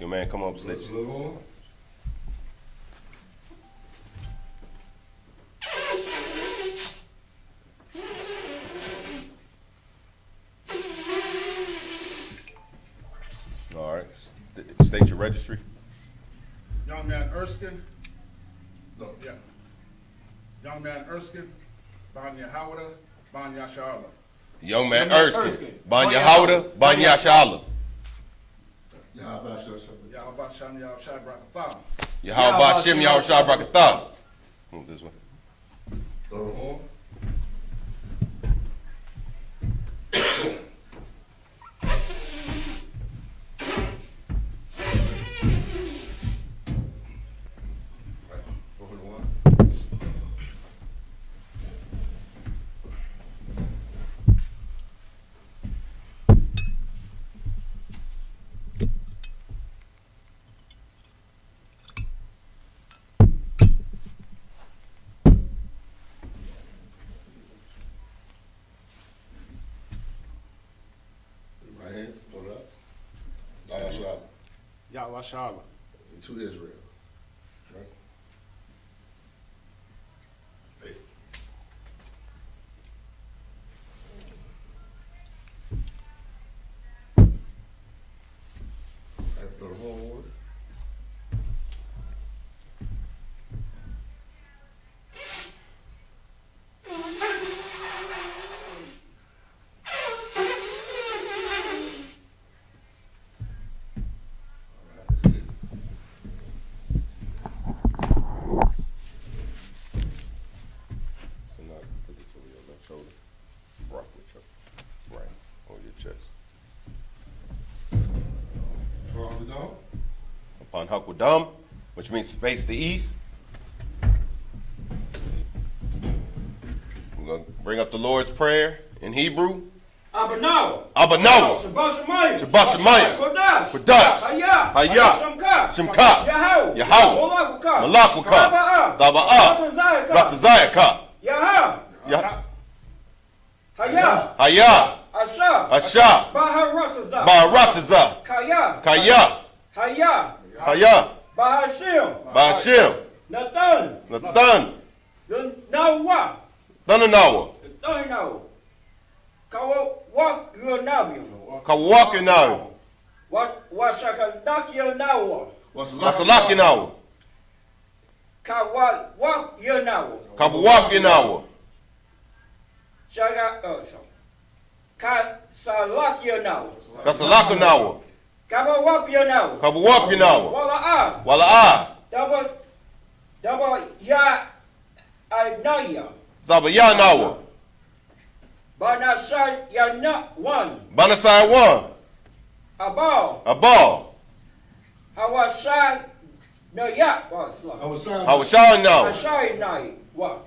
Your man come up, snitch. All right. State your registry. Young man Erskine. No, yeah. Young man Erskine. Ban Yahanna. Ban Yashala. Young man Erskine. Ban Yahanna. Ban Yashala. Yahweh Shem Yahweh Shai Brakatha. Yahweh Shem Yahweh Shai Brakatha. This one. Yahweh Shalom. To Israel. Right? Hey. Go to home order. Upon Hakwadam, which means face the east. We're going to bring up the Lord's Prayer in Hebrew. Abanawa. Abanawa. Shabbat Shemayim. Shabbat Shemayim. Kodash. Kodash. Hayah. Hayah. Shemka. Yahweh. Yahweh. Malakwaka. Taba'ah. Ratazayaka. Yahweh. Hayah. Hayah. Asha. Asha. Baharatazah. Baharatazah. Kaya. Kaya. Hayah. Hayah. Bahashim. Bahashim. Nathan. Nathan. Nawa. Dananawa. Nawa. Kawak Yonabi. Kawakinawa. Washakadak Yonawa. Wasalakinawa. Kawak Yonawa. Kabawakinawa. Kasalak Yonawa. Kasalakinawa. Kabawak Yonawa. Kabawakinawa. Wala'a. Wala'a. Daba ya Anaya. Tabayanawa. Banasai Yana one. Banasai one. Abal. Abal. Hawasai Nayak was like. Hawasai now. Hawasai Nai what?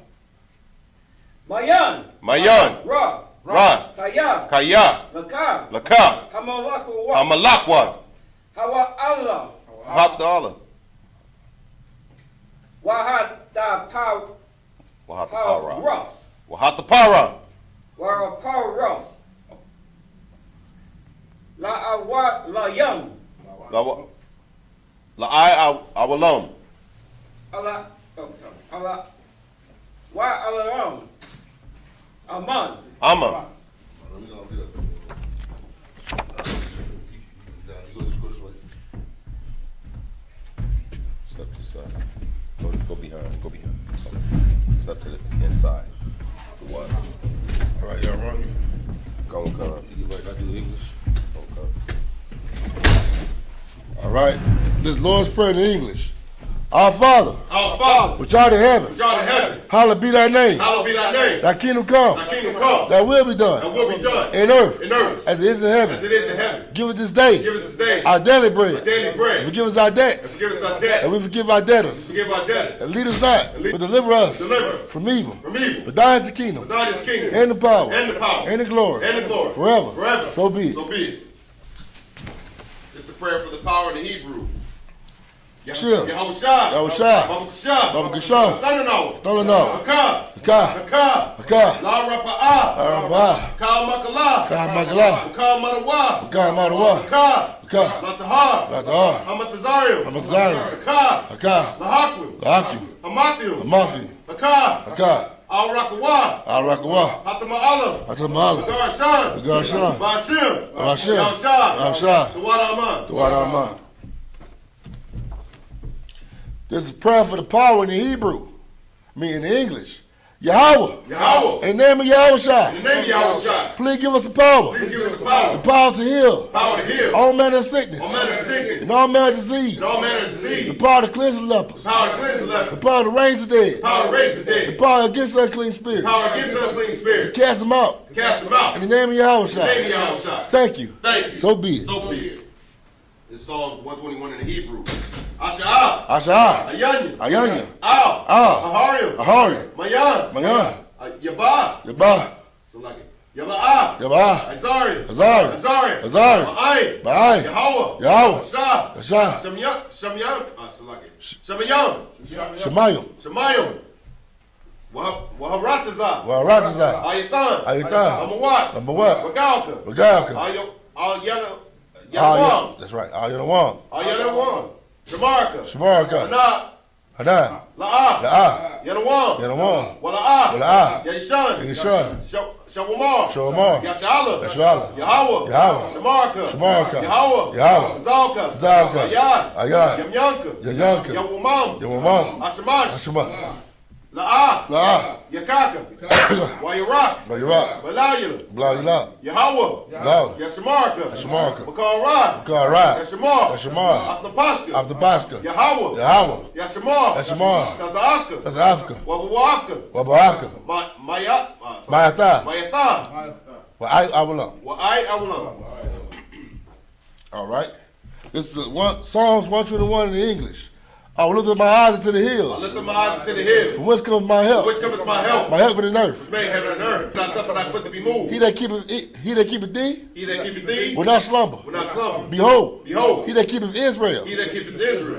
Mayan. Mayan. Ra. Ra. Kaya. Kaya. Laka. Laka. Hamalaku what? Hamalakwa. Hawa Allah. Hop the Allah. Wahat da pow. Wahat the para. Ross. Wahat the para. Wara pow Ross. La awa la young. La I awalom. Allah. Oh sorry. Allah. Wa alam. Aman. Amma. Step to the side. Go behind. Go behind. Step to the inside. The water. All right, y'all run. Come. You get right, I do English. Okay. All right. This Lord's Prayer in English. Our Father, which art in heaven, hallowed be thy name. Thy kingdom come. Thy will be done. In earth. As it is in heaven. Give us this day. Our daily bread. And forgive us our debts. And we forgive our debtors. And lead us not, but deliver us from evil. For thine is the kingdom. And the power. And the glory. Forever. So be it. It's the prayer for the power of the Hebrew. Shil. Yahushua. Yahushua. Baba Gasham. Thundernow. Haka. La Rapa'ah. Arabah. Kal Makalah. Kal Makalah. Kal Madawa. Kal Madawa. Haka. Haka. Latahar. Hamatazarium. Hamatazarium. Haka. Lahakwi. Lahakwi. Hamathiu. Hamathi. Haka. Al-Rakawa. Al-Rakawa. Hatama'ala. Hatama'ala. Garshan. Garshan. Bashim. Bashim. Yahshua. Tawad Aman. Tawad Aman. This is prayer for the power in the Hebrew. I mean in the English. Yahweh. In the name of Yahushua. Please give us the power. The power to heal. All manner of sickness. And all manner of disease. The power to cleanse the lepers. The power to raise the dead. The power against unclean spirits. To cast them out. In the name of Yahushua. Thank you. So be it. It's Psalms 121 in the Hebrew. Asha'ah. Ayanya. Ayanya. Al. Aharium. Mayan. Yabah. Select it. Yaba'ah. Azariah. Ba'ai. Yahweh. Shah. Shah. Select it. Shemayim. Waharatazah. Ayatan. Amawat. Bagalka. Yanawam. That's right. Yanawam. Shamarka. Hana. La'ah. Yanawam. Wala'ah. Yishan. Shawamar. Yashala. Yahweh. Shamarka. Yahweh. Zalka. Ayad. Yamyanka. Yawamam. Ashamash. La'ah. Yakaka. Wayarak. Balayila. Yahweh. Yashamarka. Bakar Yashamar. Aftabashka. Yahweh. Yashamar. Tazafka. Wabawaka. Mayatha. Wa'ai. All right. This is Psalms 121 in the English. I will lift up my eyes into the hills. From whence cometh my help? My help in the earth. He that keepeth thee will not slumber. Behold, he that keepeth Israel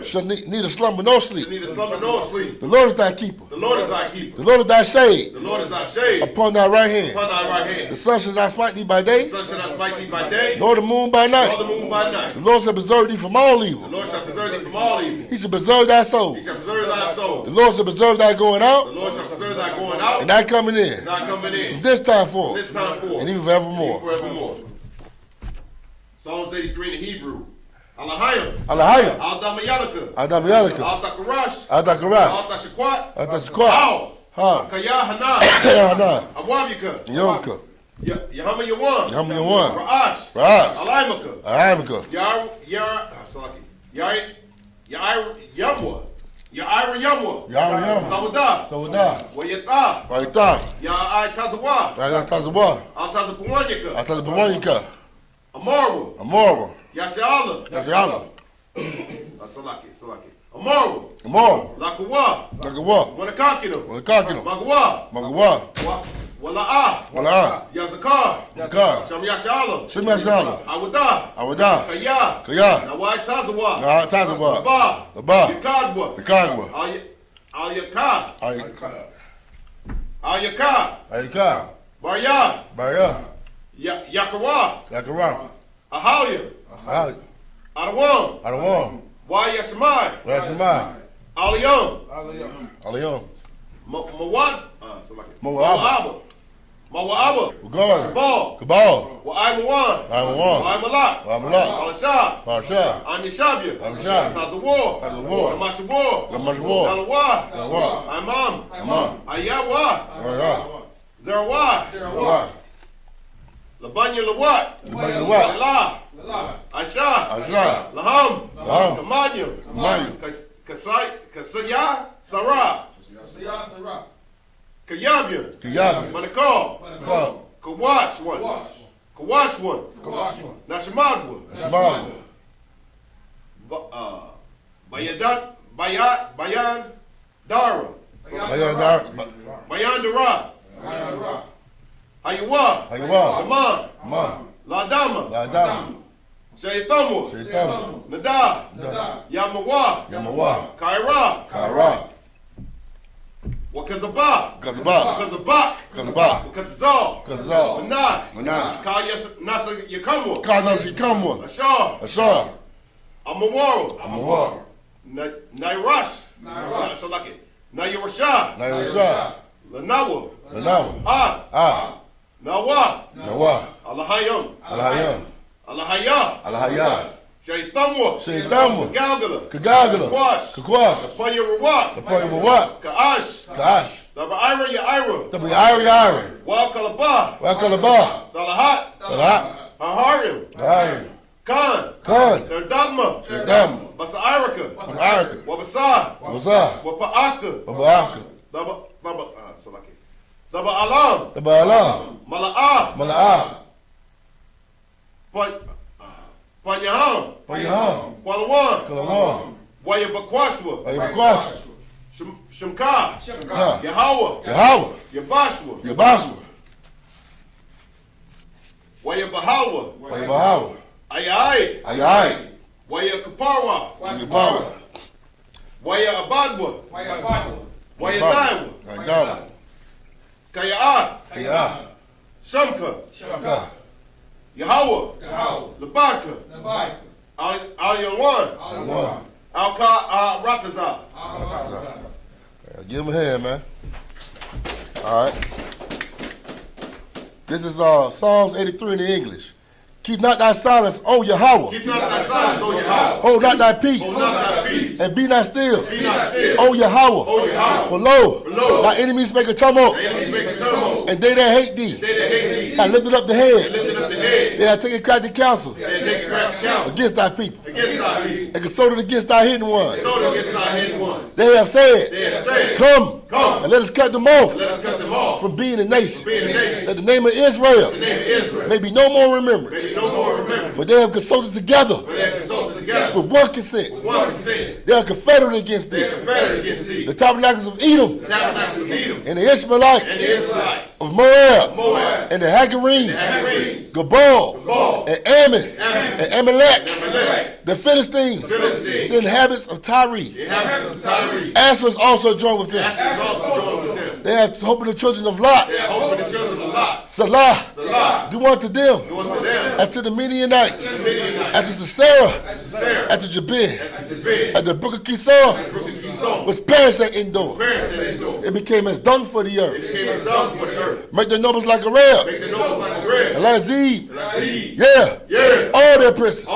shall neither slumber nor sleep. The Lord is thy keeper. The Lord is thy shade upon thy right hand. The sun shall not smite thee by day, nor the moon by night. The Lord shall preserve thee from all evil. He shall preserve thy soul. The Lord shall preserve thy going out. And thy coming in. From this time forth. And even forevermore. Psalms 83 in the Hebrew. Alahayim. Al-Damayalika. Al-Dakarash. Al-Dakarash. Al-Shakwat. Yahanna. Awabika. Yomka. Yahanna Yawan. Ra'ash. Alaimaka. Yamwa. Sawadah. Wayata. Tazawa. Altazapawanyika. Amorwa. Yashala. Salaki. Amaru. Lakawa. Wanakakino. Magawa. Wala'ah. Yazakar. Shamyashala. Awada. Kaya. Nawai Tazawa. Laba. Yakadwa. Al-Yaka. Barya. Yakara. Ahaliya. Adawam. Wayashmai. Aliyam. Mawab. Kabal. Wa'ai Malak. Alasha. Anishabia. Tazawar. Lamashabor. Imam. Ayawa. Zerawah. Labanya Lawat. Allah. Aisha. Laham. Kamanya. Kasaya. Sarah. Kayabya. Manakal. Kawash one. Nashamagwa. Bayan Dara. Bayan Dara. Haywa. Aman. Ladama. Shaythamu, Nadab, Yamawa, Kaira, Wakazabah, Wakazabak, Wakazal, Manai, Kal Nasa Yakamwa, Ashar, Amawaro, Nairash, Salaki, Nayurashah, Lanawa, Nawa, Alahayam, Alahaya, Shaythamu, Kagagala, Kakwash, Payarawat, Kaash, Ira, Wakalabah, Dalahat, Haharim, Khan, Dardama, Basairaka, Wabasah, Wapa'aka, Daba Alam, Mala'ah, Panyaham, Kwalawan, Wayabakwashwa, Shemka, Yahweh, Yabashwa, Wayabahawa, Ayai, Wayakaparwa, Wayabadwa, Wayadaiwa, Kaya'at, Shamka, Yahweh, Labaka, Al-Yawan, Al-Ratazah. Give him a hand, man. All right. This is Psalms 83 in the English. Keep not thy silence, O Yahweh. Hold not thy peace. And be not still. O Yahweh. For lo, thy enemies make a tumult. And they that hate thee have lifted up the head. They have taken crafty counsel against thy people. And consulted against thy hidden ones. They have said, come and let us cut them off from being a nation. That the name of Israel may be no more remembrance. For they have consulted together with one consent. They are confederate against thee. The tabernacles of Edom and the Ishmaelites of Moab and the Hagarenes, Gabal and Ammon and Amalek, the Philistines, the inhabitants of Tyre. Asher is also joined with them. They have hope in the children of Lot. Salah, do unto them as to the Midianites, as to Sisera, as to Jabin, as the brook of Kison was perished at Endor. It became as dung for the earth. Make their nobles like a rab, and like Zeb, all their princes,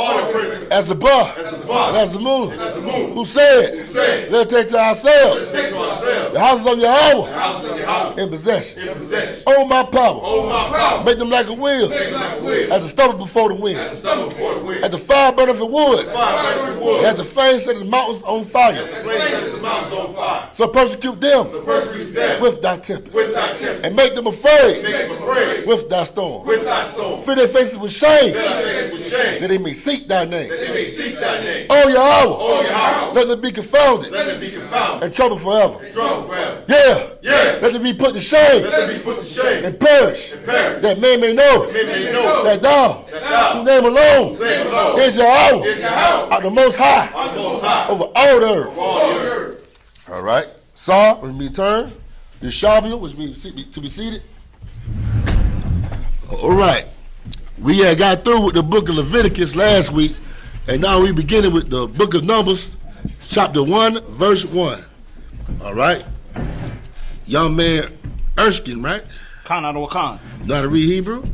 as a bar, and as a moon, who said, let's take to ourselves the houses of Yahweh in possession. Oh, my power, make them like a wheel, as a stubble before the wind, as the fire burneth for wood, and as the flames set the mountains on fire. So persecute them with thy tempest, and make them afraid with thy storm. Fill their faces with shame, that they may seek thy name. Oh Yahweh, let them be confounded and troubled forever. Let them be put to shame and perish, that men may know that thou, whose name alone is Yahweh, art the most high over all the earth. All right. Saw, which means turn. The Shabath, which means to be seated. All right. We had got through with the book of Leviticus last week, and now we beginning with the book of Numbers, chapter 1, verse 1. All right. Young man Erskine, right? Khan out of Khan. Know how to read Hebrew?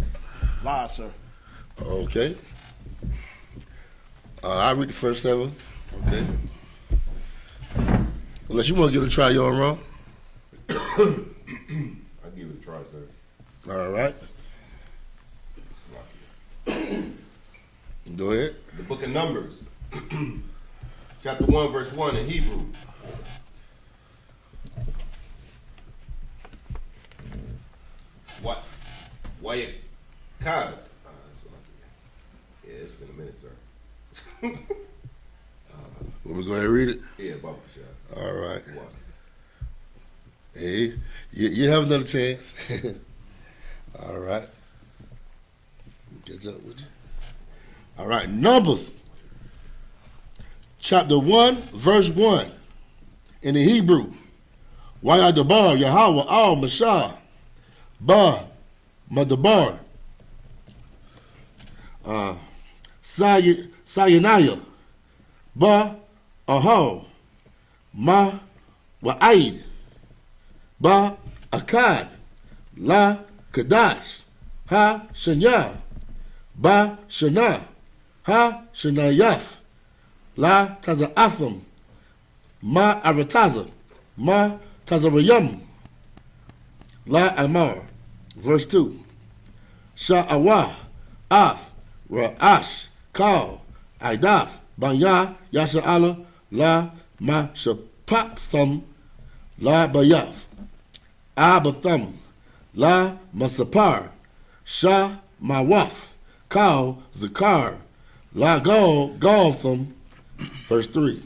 Live, sir. Okay. I'll read the first 7. Okay. Unless you want to give it a try, you on wrong. I'll give it a try, sir. All right. Go ahead. The book of Numbers, chapter 1, verse 1 in Hebrew. What? Why? God. Yeah, it's been a minute, sir. Will we go ahead and read it? Yeah, Baba Shah. All right. What? Hey, you have another chance. All right. Catch up with you. All right, Numbers, chapter 1, verse 1, in the Hebrew. Wayadabar, Yahweh, Al, Mashah, Ba, Madabar, Sayaniah, Ba, Ahal, Ma, Wa'aid, Ba, Akkad, La, Kadash, Ha, Shanya, Ba, Shana, Ha, Shanayaf, La, Taza'atham, Ma, Arataza, Ma, Tazarayam, La, Amar. Verse 2. Sha'awa, Af, Ra'ash, Kal, Idaf, Banya, Yasha'ala, La, Ma, Shapatham, La, Bayaf, Abatham, La, Masapar, Sha, Mawaf, Kal, Zakar, La, Galtham. Verse 3.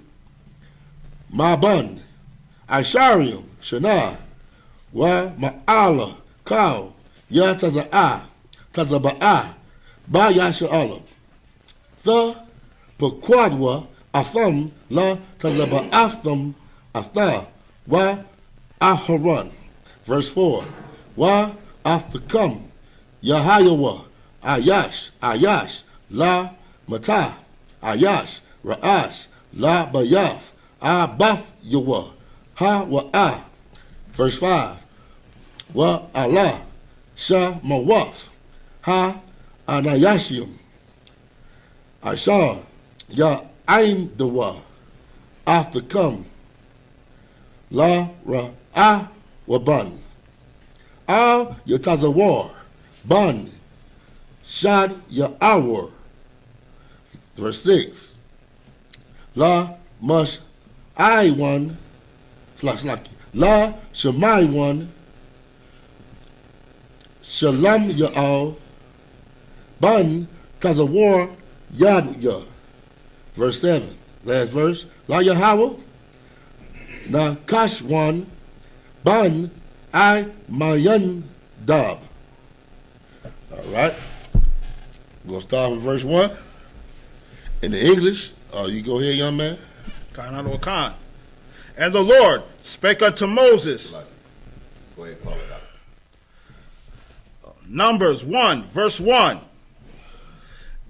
Maban, Asharium, Shana, Wa, Ma'ala, Kal, Ya, Taza'ah, Tazaba'ah, Ba, Yasha'ala. The Pequadwa, Atham, La, Tazaba'atham, Atha, Wa, Aharon. Verse 4. Wa, Athakam, Yahayawa, Ayash, La, Matah, Ayash, Ra'ash, La, Bayaf, Abath, Yawa, Ha, Wa'ah. Verse 5. Wa, Allah, Sha, Mawaf, Ha, Anayashim, Ashar, Ya, Aim, Dawa, Athakam, La, Ra'ah, Waban, Al, Yatazawar, Ban, Shad, Ya'awar. Verse 6. La, Mush, I one, La, Shemai one, Shalam Ya'al, Ban, Tazawar, Yad Ya. Verse 7. Last verse. La Yahweh, Na Kash one, Ban, I Mayan Dab. All right. We're going to start with verse 1. In the English, you go ahead, young man. And the Lord spake unto Moses. Go ahead, call it out. Numbers 1, verse 1.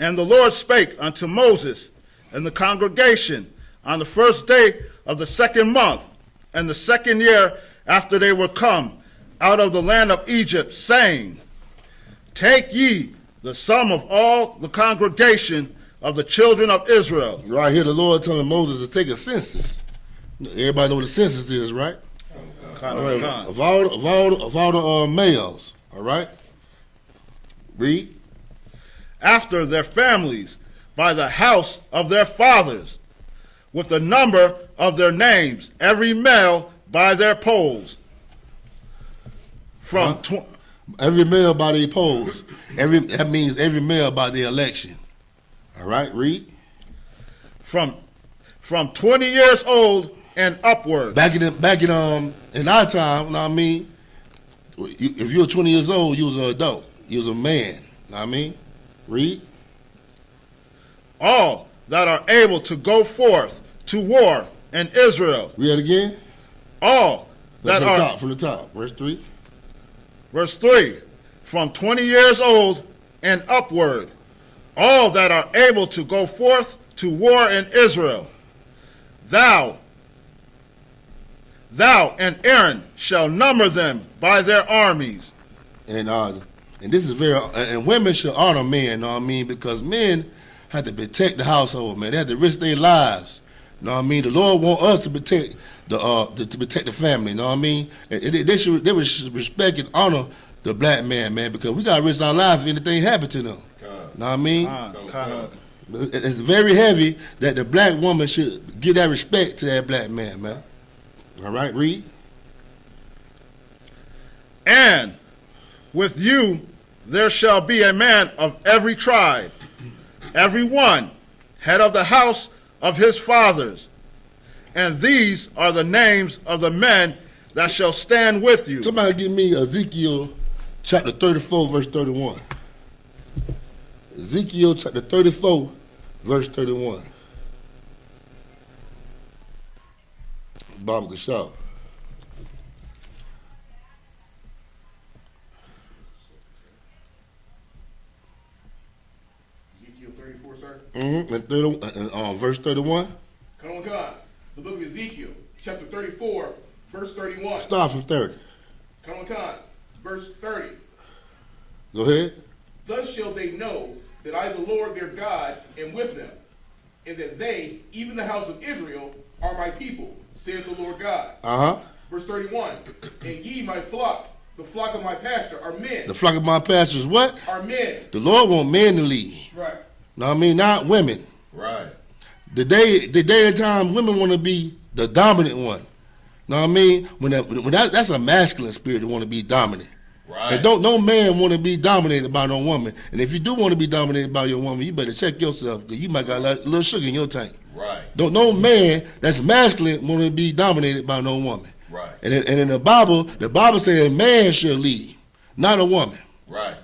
And the Lord spake unto Moses and the congregation on the first day of the second month, and the second year after they were come out of the land of Egypt, saying, Take ye the sum of all the congregation of the children of Israel. Right here, the Lord telling Moses to take a census. Everybody know what a census is, right? All right. Of all the males, all right? Read. After their families, by the house of their fathers, with the number of their names, every male by their polls. From every male by their polls. That means every male by their election. All right, read. From 20 years old and upward. Back in our time, you know what I mean? If you were 20 years old, you was an adult. You was a man. You know what I mean? Read. All that are able to go forth to war in Israel. Read it again. All that are from the top. Verse 3. Verse 3. From 20 years old and upward. All that are able to go forth to war in Israel. Thou and Aaron shall number them by their armies. And this is very, and women should honor men, you know what I mean? Because men have to protect the household, man. They have to risk their lives. You know what I mean? The Lord want us to protect the family, you know what I mean? They should respect and honor the black man, because we gotta risk our lives if anything happen to them. You know what I mean? It's very heavy that the black woman should give that respect to that black man. All right, read. And with you there shall be a man of every tribe, every one, head of the house of his fathers. And these are the names of the men that shall stand with you. Somebody give me Ezekiel chapter 34, verse 31. Ezekiel chapter 34, verse 31. Bob Gashaw. Ezekiel 34, sir. And verse 31. Come on, God. The book of Ezekiel, chapter 34, verse 31. Start from 30. Come on, God. Verse 30. Go ahead. Thus shall they know that I, the Lord their God, am with them, and that they, even the house of Israel, are my people, saith the Lord God. Verse 31. And ye, my flock, the flock of my pasture, are men. The flock of my pasture is what? Are men. The Lord want men to lead. Right. Know what I mean? Not women. Right. The day and time women want to be the dominant one. Know what I mean? That's a masculine spirit to want to be dominant. Right. And no man want to be dominated by no woman. And if you do want to be dominated by your woman, you better check yourself, because you might got a little sugar in your tank. Right. No man that's masculine want to be dominated by no woman. Right. And in the Bible says a man shall lead, not a woman. Right.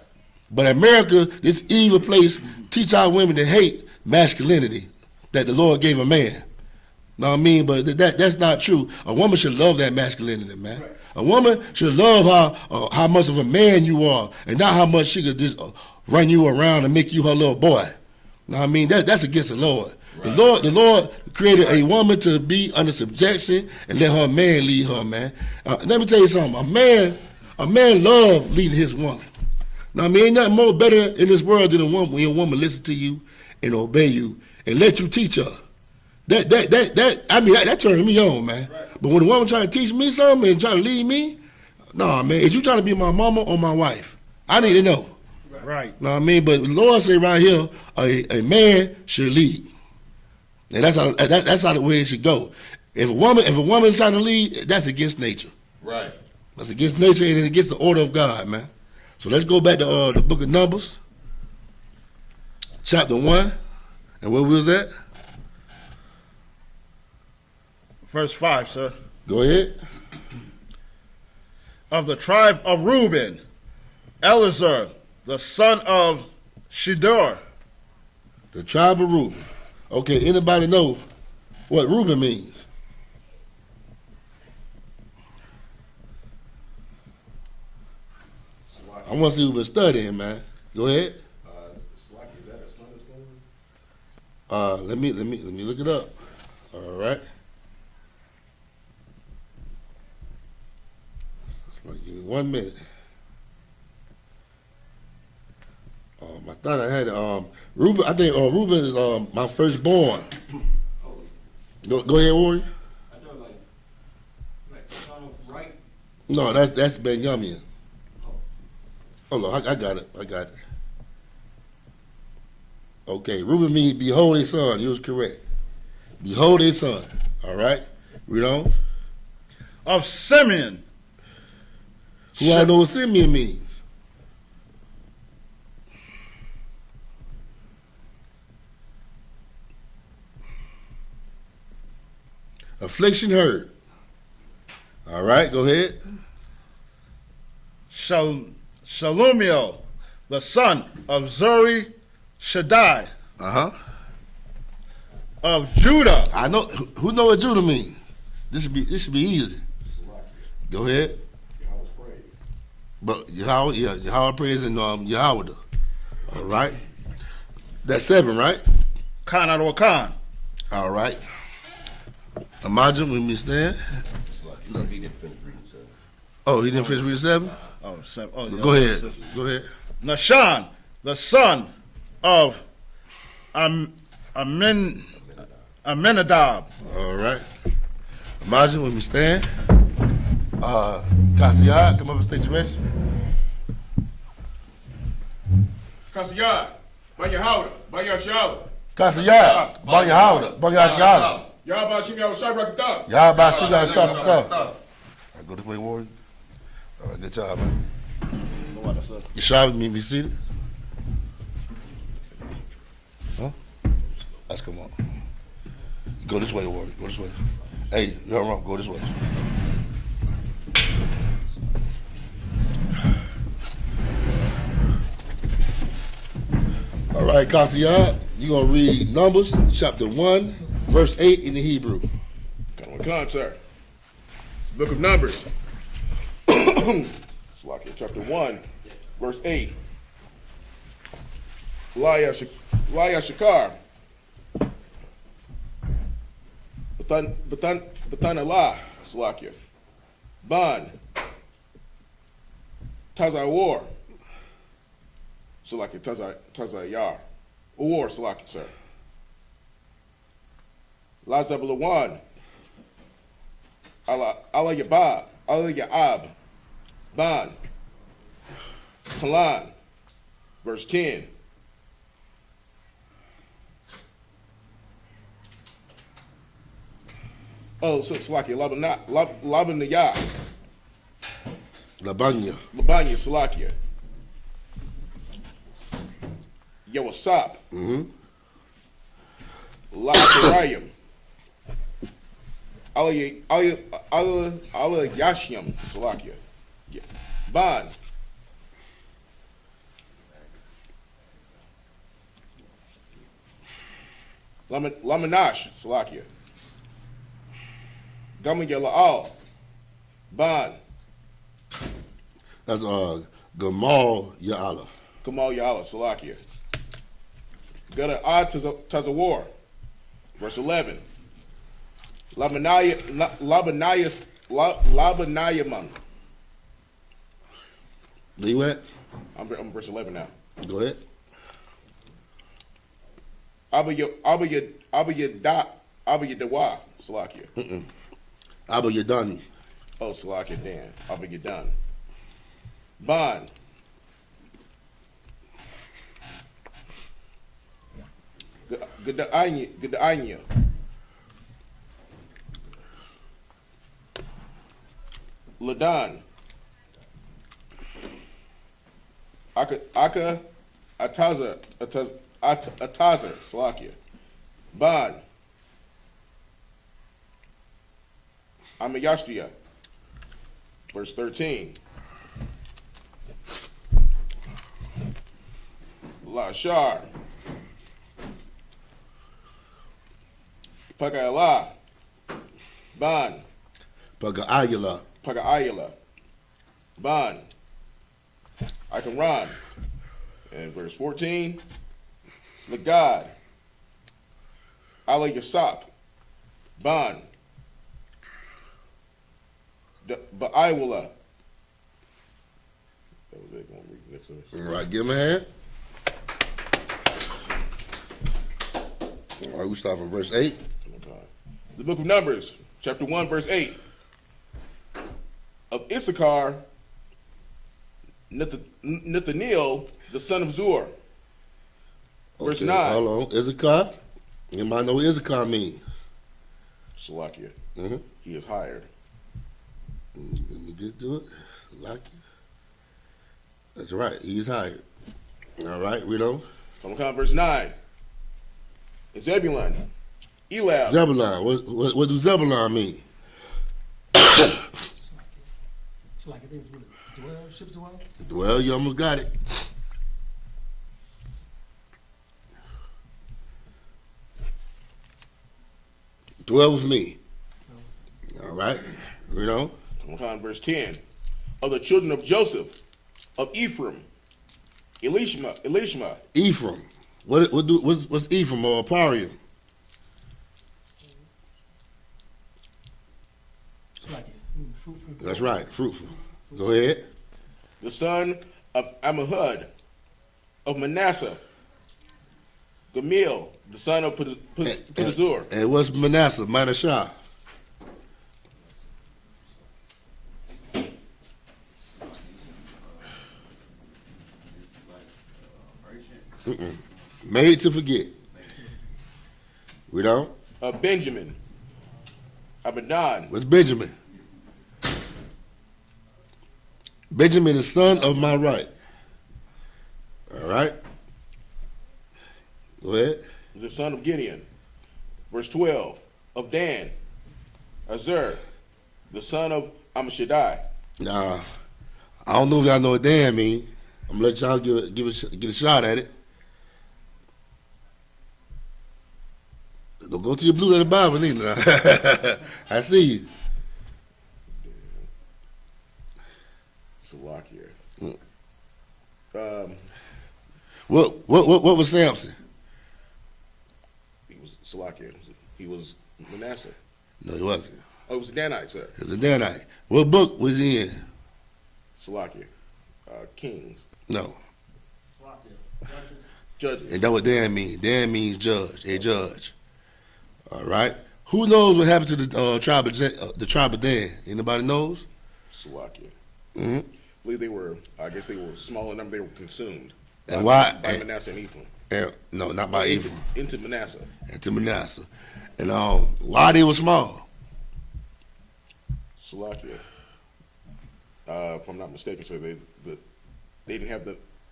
But America, this evil place, teach our women to hate masculinity that the Lord gave a man. Know what I mean? But that's not true. A woman should love that masculinity, man. Right. A woman should love how much of a man you are, and not how much she could just run you around and make you her little boy. Know what I mean? That's against the Lord. Right. The Lord created a woman to be under subjection and let her man lead her, man. Let me tell you something. A man loves leading his woman. Now, I mean, ain't nothing more better in this world than a woman when your woman listens to you and obey you and let you teach her. That turns me on, man. Right. But when a woman try to teach me something and try to lead me, nah, man, is you trying to be my mama or my wife? I need to know. Right. Know what I mean? But the Lord say right here, a man should lead. And that's how the way it should go. If a woman trying to lead, that's against nature. Right. That's against nature and against the order of God, man. So let's go back to the book of Numbers, chapter 1. And where was that? Verse 5, sir. Go ahead. Of the tribe of Reuben, Elazar, the son of Shedeur. The tribe of Reuben. Okay, anybody know what Reuben means? I want to see who's been studying, man. Go ahead. Is that a son that's born? Let me look it up. All right. Give me 1 minute. I thought I had Reuben. I think Reuben is my firstborn. Go ahead, Warrior. I thought like son of right. No, that's Benjamin. Hold on, I got it. Okay, Reuben means behold his son. You was correct. Behold his son. All right, read on. Of Simeon. Who I know what Simeon means. Affliction heard. All right, go ahead. Shalumiel, the son of Zuri Shaddai. Of Judah. I know. Who know what Judah means? This should be easy. Go ahead. But Yahweh praise and Yahweh. All right. That's 7, right? Khan Ador Khan. All right. Imagine when we stand. He didn't finish reading 7. Oh, he didn't finish reading 7? Oh, 7. Oh, yeah. Go ahead. Nashan, the son of Aminadab. All right. Imagine when we stand. Kasiyah, come up and state your register. Kasiyah, by Yahanna, by Shabath. Kasiyah, by Yahanna, by Shabath. Yahweh Shimei Shabath. Yahweh Shimei Shabath. All right, go this way, Warrior. All right, good job, man. You shot me, be seated. Huh? Let's come on. Go this way, Warrior. Go this way. Hey, you're wrong. Go this way. All right, Kasiyah, you're going to read Numbers chapter 1, verse 8 in the Hebrew. Come on, sir. Book of Numbers. Slakia, chapter 1, verse 8. Shakar. Batan Allah, Slakia. Ban. Tazawar. Slakia, Tazayar. War, Slakia, sir. Lazabalawan. Allah Yabab. Allah Yaab. Ban. Kalan. Verse 10. Oh, so Salakia, Labanaya. Labanya. Labanya, Salakia. Yawasap. Labarayim. Allah Yashyam, Salakia. Ban. Lamanash, Salakia. Gamaya La'al. Ban. That's Gamal Ya'ala. Gamal Ya'ala, Salakia. Gada Ad Tazawar. Verse 11. Labanayaman. Where you at? I'm verse 11 now. Go ahead. Abayadawa, Salakia. Abba Yadan. Oh, Salakia, Dan. Abayadan. Ban. Gadaanya. Ladan. Aka Atazer, Salakia. Ban. Amayashtia. Verse 13. Lashar. Pagayala. Ban. Pagayala. Pagayala. Ban. I can run. And verse 14. Lagad. I.S.U.P.K. Ban. Ba'aiwala. That was it. Going to read the next verse. All right, give him a hand. All right, we start from verse 8. The book of Numbers, chapter 1, verse 8. Of Issachar, Nathaniel, the son of Zur. Verse Okay, 9. hold on. Issachar? You might know what Issachar means. Salakia. Mm-hmm. He is hired. Let me get to it. Like it. That's right. He's hired. All right, read on. Verse 9. Zebulun, Elab. Zebulon. What do Zebulon mean? It's like it is with it. Dwell, ship dwell. Well, you almost got it. Dwell with me. All right, read on. Verse 10. Of the children of Joseph, of Ephraim, Elishma. Ephraim. What's Ephraim or Aparium? It's like it. Fruitful. That's right, fruitful. Go ahead. The son of Ammihud, of Manasseh, Gamil, the son of Pedazur. And what's Manasseh? Manasseh. Made to forget. We don't. Benjamin, Abadan. What's Benjamin? Benjamin is son of my right. All right. Go ahead. The son of Gideon. Verse 12. Of Dan, Azur, the son of Ammishaddai. Nah, I don't know if y'all know what Dan mean. I'm gonna let y'all get a shot at it. Don't go to your blue letter Bible neither. I see you. Salakia. What was Samson? He was Salakia. He was Manasseh. No, he wasn't. Oh, it was Danite, sir. He was a Danite. What book was he in? Salakia. Kings. No. Judges. And that's what Dan means. Dan means judge, a judge. All right. Who knows what happened to the tribe of Dan? Anybody knows? Salakia. Mm-hmm. I believe I guess they were small in number, they were consumed. And why? By Manasseh and Ephraim. No, not by Ephraim. Into Manasseh. Into Manasseh. And why they were small? Salakia. If I'm not mistaken, so they didn't have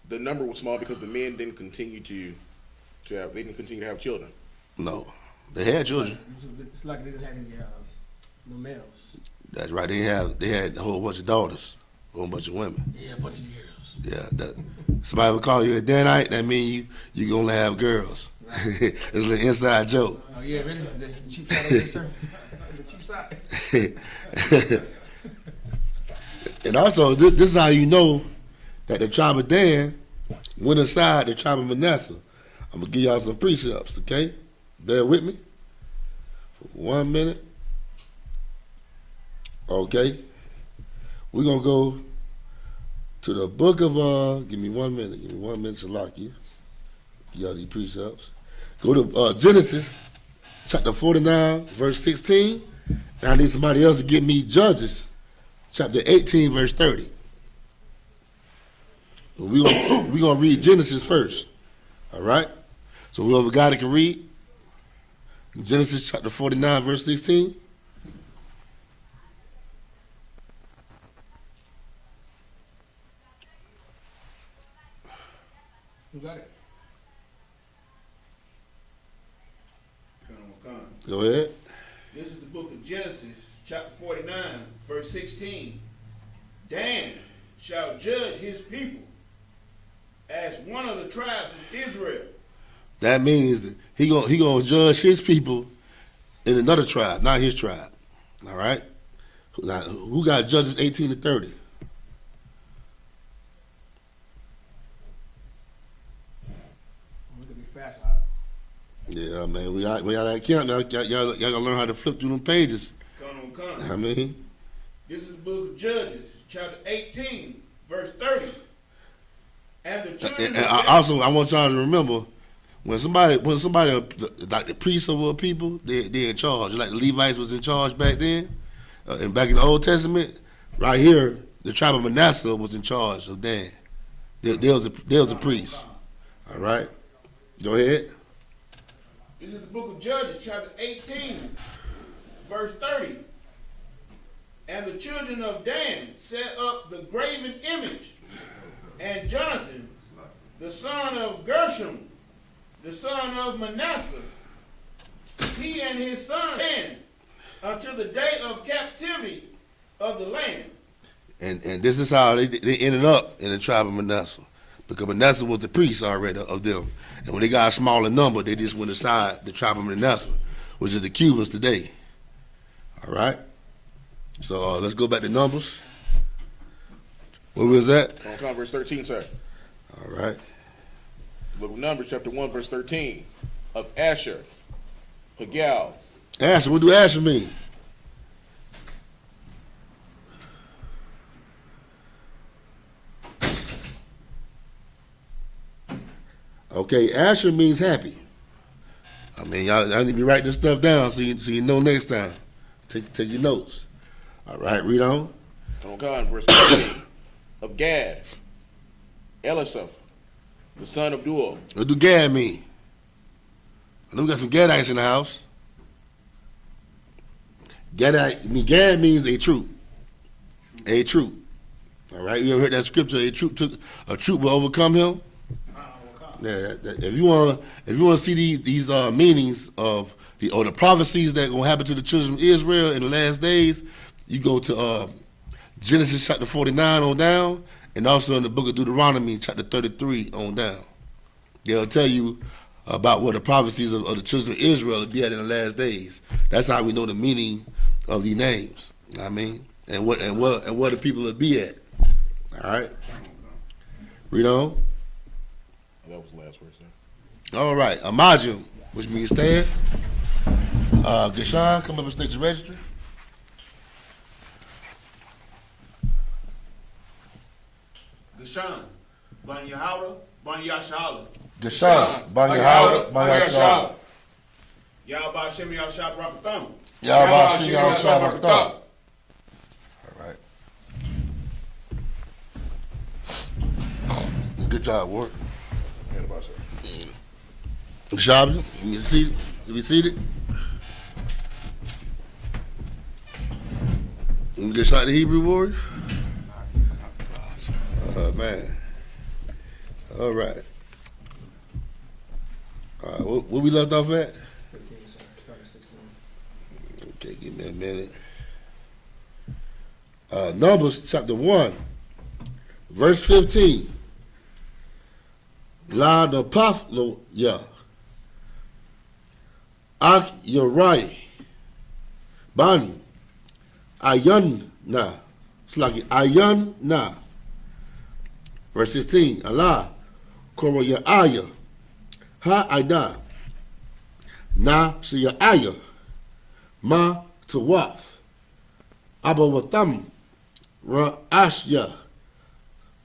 the number was small because the men didn't continue to have children. No, they had children. It's like they didn't have any no males. That's right. They had a whole bunch of daughters, a whole bunch of women. Yeah, a bunch of girls. Yeah, somebody would call you a Danite. That means you gonna have girls. Right. It's an inside joke. Oh yeah, really? The cheap side of this, sir? The cheap side. And also, this is how you know that the tribe of Dan went inside the tribe of Manasseh. I'm gonna give y'all some precepts, okay? Bear with me for 1 minute. Okay, we're gonna go to the book of give me 1 minute. Give me 1 minute to lock you. Give y'all these precepts. Go to Genesis chapter 49, verse 16. Now I need somebody else to give me Judges chapter 18, verse 30. We're gonna read Genesis first. All right? So whoever got it can read. Genesis chapter 49, verse 16. Who got it? Go ahead. This is the book of Genesis, chapter 49, verse 16. Dan shall judge his people as one of the tribes of Israel. That means he gonna judge his people in another tribe, not his tribe. All right? Now, who got Judges 18 to 30? Look at me fast. Yeah, man, we out at camp. Y'all gotta learn how to flip through them pages. Come. I mean, this is the book of Judges, chapter 18, verse 30. And the children and also, I want y'all to remember when somebody like the priests over people, they're in charge. Like the Levites was in charge back then, and back in the Old Testament, right here, the tribe of Manasseh was in charge of Dan. There was a priest. All right, go ahead. This is the book of Judges, chapter 18, verse 30. And the children of Dan set up the graven image, and Jonathan, the son of Gershom, the son of Manasseh, he and his son Dan, until the day of captivity of the land. And this is how they ended up in the tribe of Manasseh, because Manasseh was the priest already of them. And when they got a smaller number, they just went aside the tribe of Manasseh, which is the Cubans today. All right? So let's go back to Numbers. What was that? On verse 13, sir. All right. Book of Numbers, chapter 1, verse 13. Of Asher, Pagal. Asher, what do Asher mean? Okay, Asher means happy. I mean, y'all need to be writing this stuff down so you know next time. Take your notes. All right, read on. On verse 14. Of Gad, Elisaph, the son of Duel. What do Gad mean? I know we got some Gadites in the house. Gad means a troop. A troop. All right, you ever heard that scripture? A troop will overcome him. Yeah, if you want to see these meanings of the prophecies that are gonna happen to the children of Israel in the last days, you go to Genesis chapter 49 on down, and also in the book of Deuteronomy chapter 33 on down. They'll tell you about what the prophecies of the children of Israel would be at in the last days. That's how we know the meaning of these names. You know what I mean? And what the people would be at. All right. Read on. That was the last verse, sir. All right. Imagine, which means stand. Geshan, come up and state your registry. Geshan, Ban Yahanna, Ban Yashala. Geshan, Ban Yahanna, Ban Yashala. Yahba Shem Yahshab Rakatham. Yahba Shem Yahshab Rakatham. All right. Good job, Ward. And about that. Shabath, you be seated? You get shot the Hebrew warrior? Oh, man. All right. Where we left off at? 15, sir. Starting 16. Okay, give me a minute. Numbers chapter 1, verse 15. La the Paflo, yeah. Ak Yorai. Ban. Ayanna. It's like Ayanna. Verse 16. Allah. Koro Ya'aya. Ha-Ida. Na Shiya'aya. Ma Tawaf. Abawatham. Ra'ashya.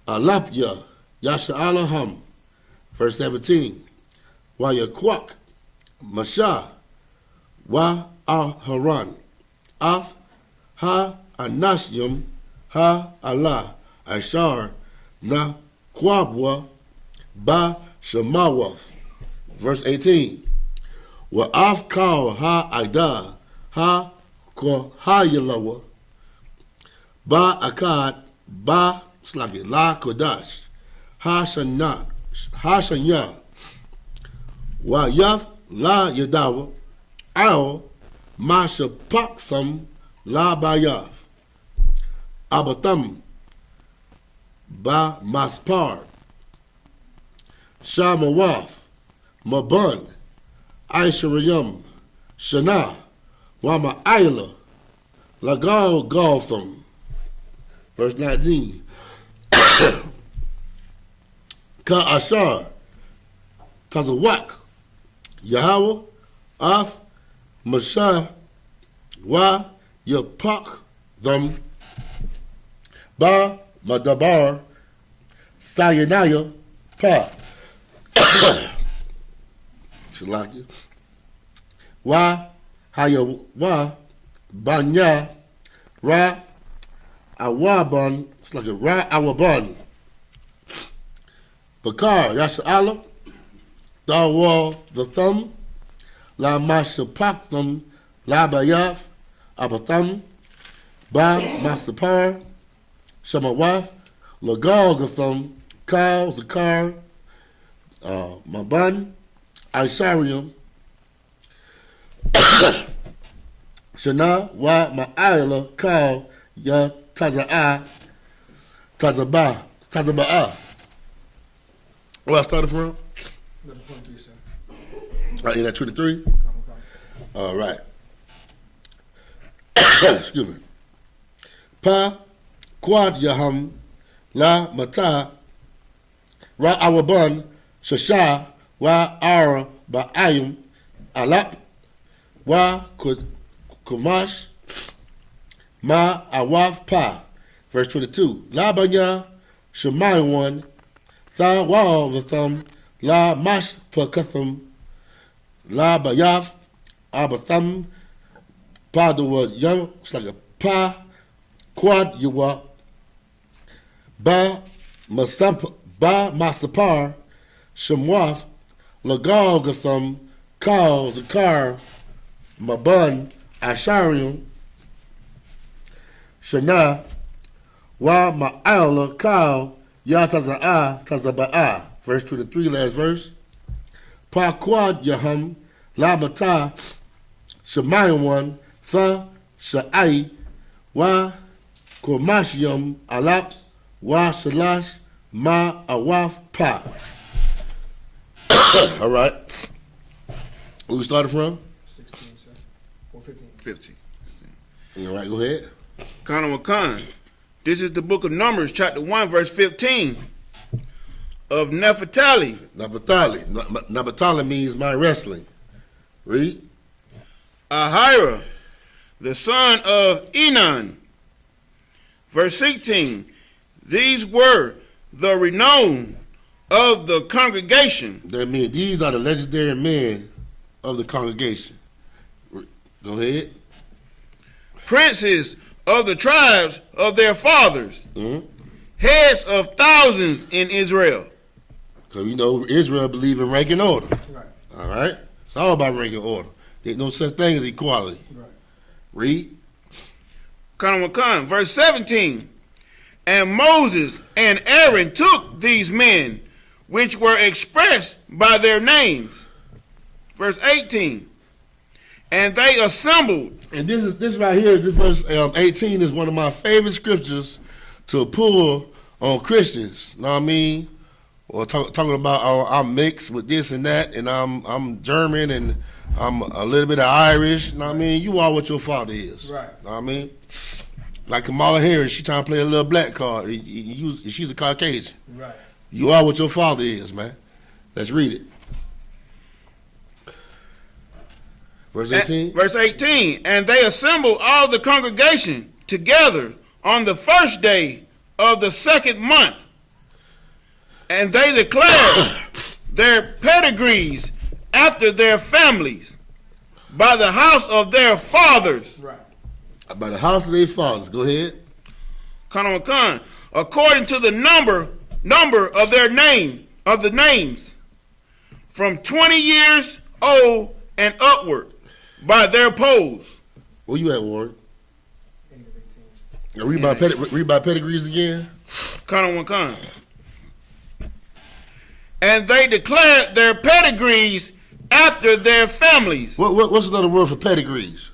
Alapya. Yasha Alaham. Verse 17. Wa Yakwak. Masha. Wa Haran. Af. Ha Anashyam. Ha Allah. Ashar. Na Kwabwa. Ba Shemawath. Verse 18. Wa Af Kal Ha Ida. Ha Kohayalawa. Ba Akkad. Ba Slaki. La Kodash. Ha Shanya. Wa Yaf La Yadawa. Al Mashapaksam La Bayav. Abatham Ba Maspar. Shamawaf. Mabun. Aisharayam. Shana. Wama Ayla. Lagal Goltham. Verse 19. Ka Ashar. Tazawak. Yahweh. Af. Mashah. Wa Yapak them. Ba Madabar. Sayanaya. Pa. Shalaki. Wa Haya Wa Banya. Ra Awaban. It's like a Ra Awaban. Bakar Yasha Allah. Dawa the thumb. La Mashapak them. La Bayaf. Abatham. Ba Masapar. Shemawaf. Lagalgatham. Kal Zakar. Maban. Isharium. Shana Wa Ma'ayla. Kal Ya Taza'a. Tazaba'a. Where I started from? Number 23, sir. Right in that 23? Come. All right. Excuse me. Pa Quad Yaham La Mata Ra Awaban Shasha Wa Ara Ba'ayim Alap Wa Kumash Ma Awaf Pa. Verse 22. La Banya Shemayawan Tha Wa the Thumb La Mash Pakatham La Bayaf Abatham Pa the word young, it's like a Pa Quad Yuwa Ba Masapar Shemwaf Lagalgatham Kal Zakar Mabun Asharium Shana Wa Ma'ala Kal Yataza'a Tazaba'a. Verse 23, last verse. Pa Quad Yaham La Mata Shemayawan Fa Sha'ai Wa Komashium Alap Wa Shalash Ma Awaf Pa. All right. Where we started from? 16, sir. Or 15. 15. All right, go ahead. Khan. This is the book of Numbers, chapter 1, verse 15. Of Naphtali. Naphtali means my wrestling. Read. Ahira, the son of Enan. Verse 16. These were the renown of the congregation. That means these are the legendary men of the congregation. Go ahead. Princes of the tribes of their fathers. Mm-hmm. Heads of thousands in Israel. Because you know Israel believe in rank and order. Right. All right? It's all about rank and order. There's no such thing as equality. Right. Read. Khan. Verse 17. And Moses and Aaron took these men, which were expressed by their names. Verse 18. And they assembled. And this right here, this verse 18 is one of my favorite scriptures to pull on Christians. Know what I mean? Or talking about I'm mixed with this and that, and I'm German and I'm a little bit of Irish. Know what I mean? You are what your father is. Right. Know what I mean? Like Kamala Harris, she trying to play a little black card. She's a Caucasian. Right. You are what your father is, man. Let's read it. Verse 18. Verse 18. And they assembled all the congregation together on the first day of the second month. And they declared their pedigrees after their families by the house of their fathers. Right. By the house of their fathers. Go ahead. Khan. According to the number of their names, from 20 years old and upward, by their polls. Where you at, Ward? End of 18. Read by pedigrees again. Khan. And they declared their pedigrees after their families. What's another word for pedigrees?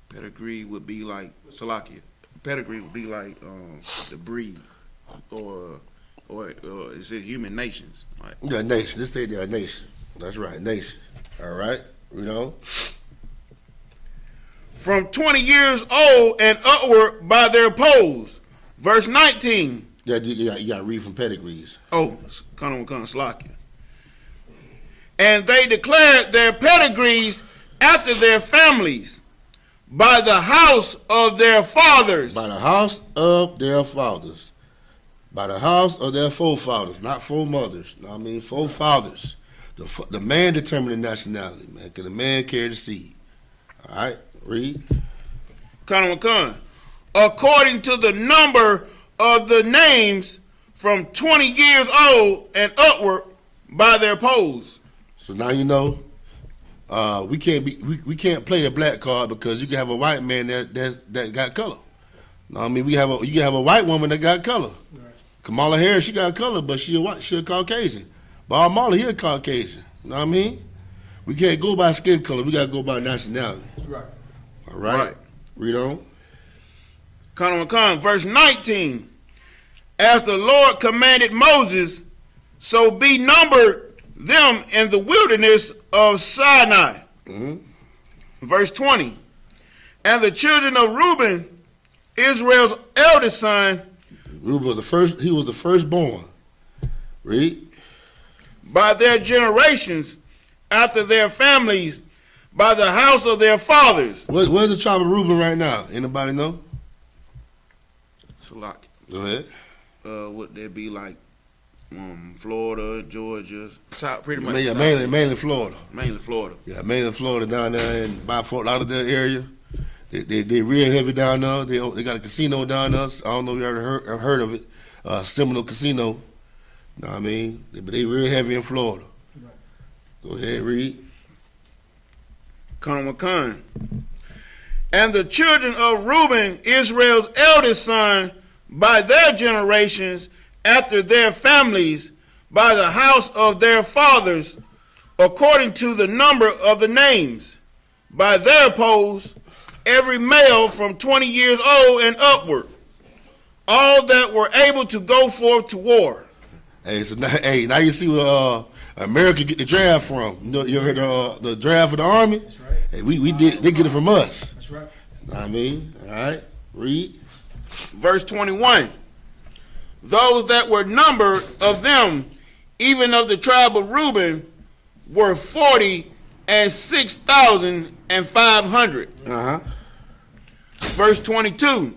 Pedigree would be like Salakia. Pedigree would be like the breed, or is it human nations? Right? Yeah, nation. Let's say they're a nation. That's right, nation. All right, you know. From 20 years old and upward by their polls. Verse 19. Yeah, you got to read from pedigrees. Oh, Khan Salakia. And they declared their pedigrees after their families, by the house of their fathers. By the house of their fathers. By the house of their forefathers, not foremothers. I mean, forefathers. The man determined the nationality, man, because the man carried the seed. All right, read. Khan. According to the number of the names, from 20 years old and upward, by their polls. So now you know. We can't play the black card because you can have a white man that got color. No, I mean you can have a white woman that got color. Right. Kamala Harris, she got color, but she a Caucasian. Bob Marley, he a Caucasian. You know what I mean? We can't go by skin color. We gotta go by nationality. Right. All right. Right. Read on. Khan. Verse 19. As the Lord commanded Moses, so be numbered them in the wilderness of Sinai. Mm-hmm. Verse 20. And the children of Reuben, Israel's eldest son, Reuben was the first. He was the firstborn. Read. by their generations, after their families, by the house of their fathers. Where's the tribe of Reuben right now? Anybody know? Salak. Go ahead. Would there be like Florida, Georgia, South, pretty much. Yeah, South. mainly Florida. Mainly Florida. Yeah, mainly Florida down there and by Fort Lauderdale area. They real heavy down there. They got a casino down there. I don't know if you ever heard of it. Seminole Casino. Know what I mean? But they real heavy in Florida. Right. Go ahead, read. Khan. And the children of Reuben, Israel's eldest son, by their generations, after their families, by the house of their fathers, according to the number of the names, by their polls, every male from 20 years old and upward, all that were able to go forth to war. Hey, so now, now you see where America get the draft from. You know, you heard the draft of the army? That's right. Hey, we did. They get it from us. That's right. Know what I mean, all right. Read. Verse 21. Those that were numbered of them, even of the tribe of Reuben, were 46,500. Verse 22.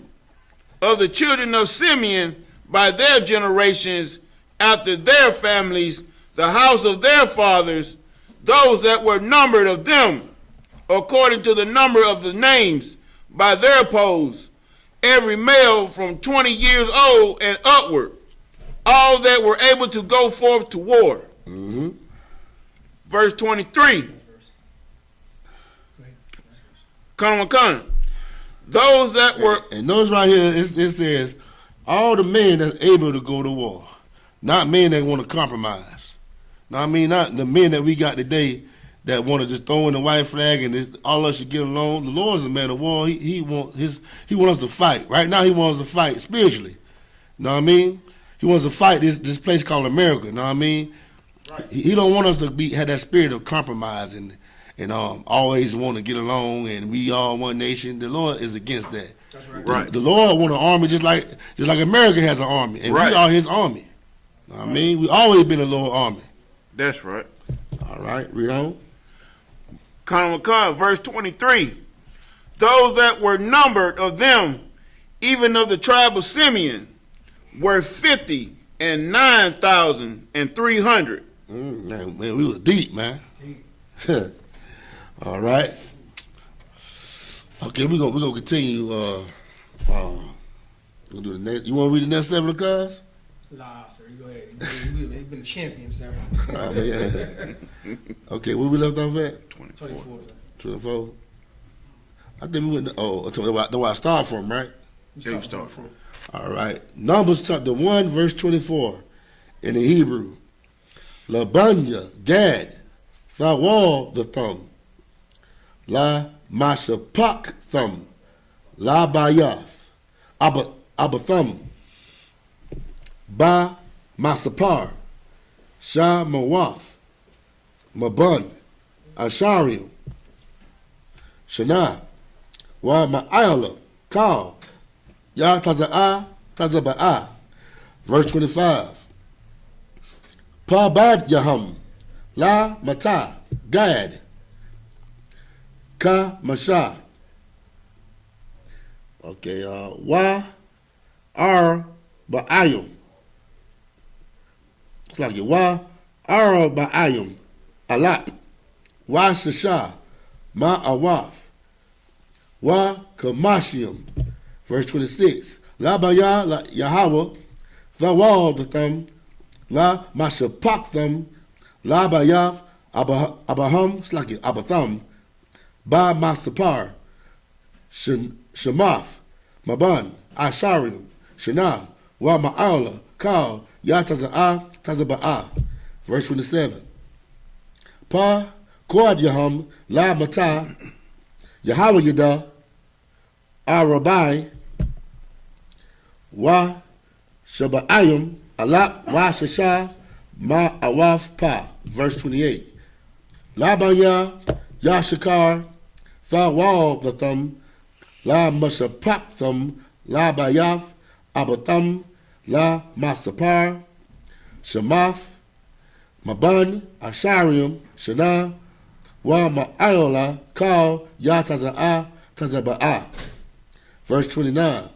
Of the children of Simeon, by their generations, after their families, the house of their fathers, those that were numbered of them, according to the number of the names, by their poles, every male from 20 years old and upward, all that were able to go forth to war. Verse 23. Come. Those that were... And notice right here, it says, all the men that's able to go to war. Not men that want to compromise. Now, I mean, not the men that we got today that want to just throw in the white flag and all of us should get along. The Lord is a man of war. He wants us to fight. Right now, he wants us to fight spiritually. Know what I mean? He wants to fight this place called America. Know what I mean? Right. He don't want us to have that spirit of compromise and always want to get along and we all one nation. The Lord is against that. That's right. Right. The Lord want an army just like America has an army, and right. we are His army. Know what I mean? We always been a Lord army. That's right. All right, read on. Come, verse 23. Those that were numbered of them, even of the tribe of Simeon, were 59,300. Man, we was deep, man. All right. Okay, we're gonna continue. We'll do the next. You want to read the next 7 cards? Nah, sir. You go ahead. You've been a champion, sir. Oh, yeah. Okay, where we left off at? 24. 24. I think we went. That's where I start from, right? Yeah, you start from. All right. Numbers chapter 1, verse 24 in the Hebrew. Labanya, Gad, Thawal, the thumb. La Isupk thumb. La Bayath, Abathum. Ba Masapar. Shah Mawaf. Mabun. Asharium. Shana. Wa Ma'ayala. Kal. Ya Tazaba'a. Verse 25. Pabad Yaham. La Mata. Gad. Ka Masha. Okay, Wa Ar Ba'ayum. It's like it. Wa Ar Ba'ayum. Alap. Wa Shasha. Ma Awaf. Wa Kamashium. Verse 26. La Baya La Yahweh. Thawal the thumb. La Isupk thumb. La Bayav Abaham. It's like it. Abathum. Ba Masapar. Shemath. Maban. Asharium. Shana. Wa Ma'ala. Kal. Ya Tazaba'a. Verse 27. Pa. Quad Yaham. La Mata. Yahweh Yada. Arabai. Wa Shaba'ayim. Alap. Wa Shasha. Ma Awaf Pa. Verse 28. Labanya. Yashakar. Thawal the thumb. La Isupk thumb. La Bayath. Abathum. La Masapar. Shemath. Maban. Asharium. Shana. Wa Ma'ayala. Kal. Ya Tazaba'a. Verse 29.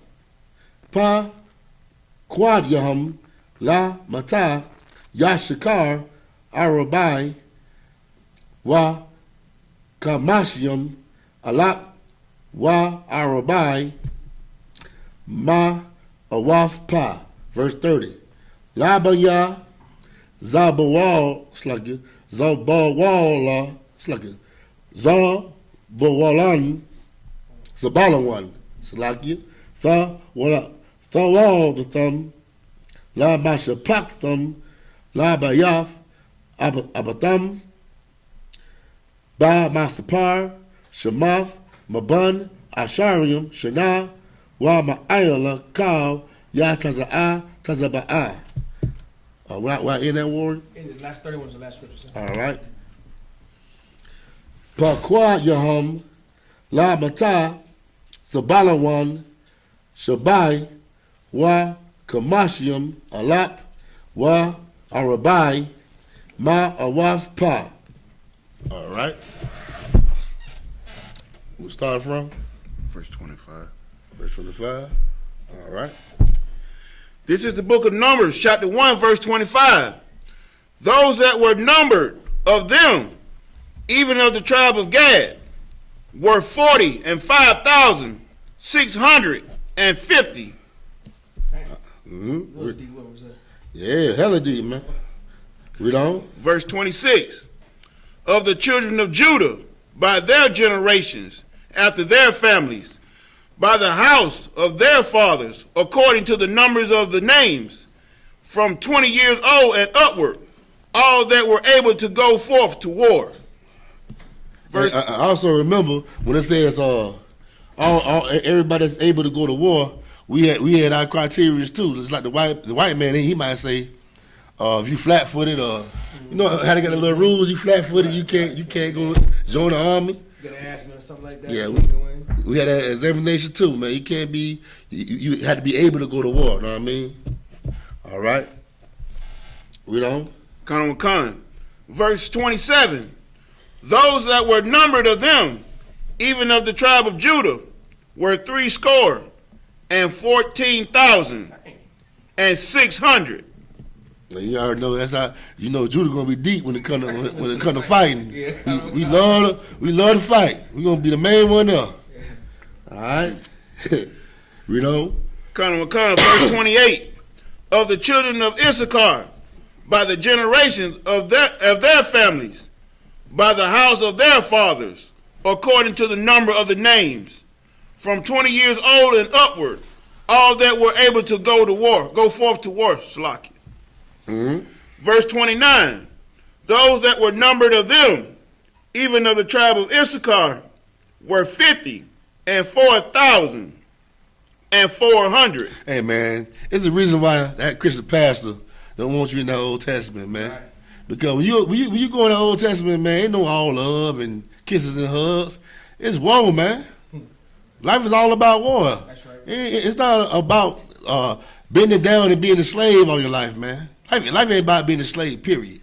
Pa. Quad Yaham. La Mata. Yashakar. Arabai. Wa Kamashium. Alap. Wa Arabai. Ma Awaf Pa. Verse 30. Labanya. Zabawal. It's like it. Zabawala. It's like it. Zabawalan. Zabalawan. It's like it. Thawal the thumb. La Isupk thumb. La Bayath. Abathum. Ba Masapar. Shemath. Maban. Asharium. Shana. Wa Ma'ayala. Kal. Ya Tazaba'a. We're in that, Warren? In the last 31 is the last scripture, sir. All right. Pakwa Yaham, La Mata, Sabalawan, Shabai, Wa Kamashium, Alap, Wa Arabai, Ma Awaf Pa. All right. We'll start from Verse 25. verse 25. All right. This is the book of Numbers, chapter 1, verse 25. Those that were numbered of them, even of the tribe of Gad, were 45,650. What was that? Yeah, hella deep, man. Read on. Verse 26. Of the children of Judah, by their generations, after their families, by the house of their fathers, according to the numbers of the names, from 20 years old and upward, all that were able to go forth to war. I also remember when it says everybody that's able to go to war, we had our criteria too. It's like the white man, he might say, if you flat footed or you know how they got the little rules, you flat footed, you can't go join the army. You got an asthma or something like that. Yeah, we had that examination too, man. You can't be you had to be able to go to war, know what I mean? All right. Read on. Con. Verse 27. Those that were numbered of them, even of the tribe of Judah, were 314,600. Now, you already know that's how you know Judah gonna be deep when it come to fighting. We love to fight. We gonna be the main one there. All right. Read on. Con. Verse 28. Of the children of Issachar, by the generations of their families, by the house of their fathers, according to the number of the names, from 20 years old and upward, all that were able to go forth to war. Shalaki. Mm-hmm. Verse 29. Those that were numbered of them, even of the tribe of Issachar, were 54,400. Hey man, it's the reason why that Christian pastor don't want you in the Old Testament, man. Right. Because when you go in the Old Testament, man, ain't no all love and kisses and hugs. It's war, man. Life is all about war. That's right. It's not about bending down and being a slave all your life, man. Life ain't about being a slave, period.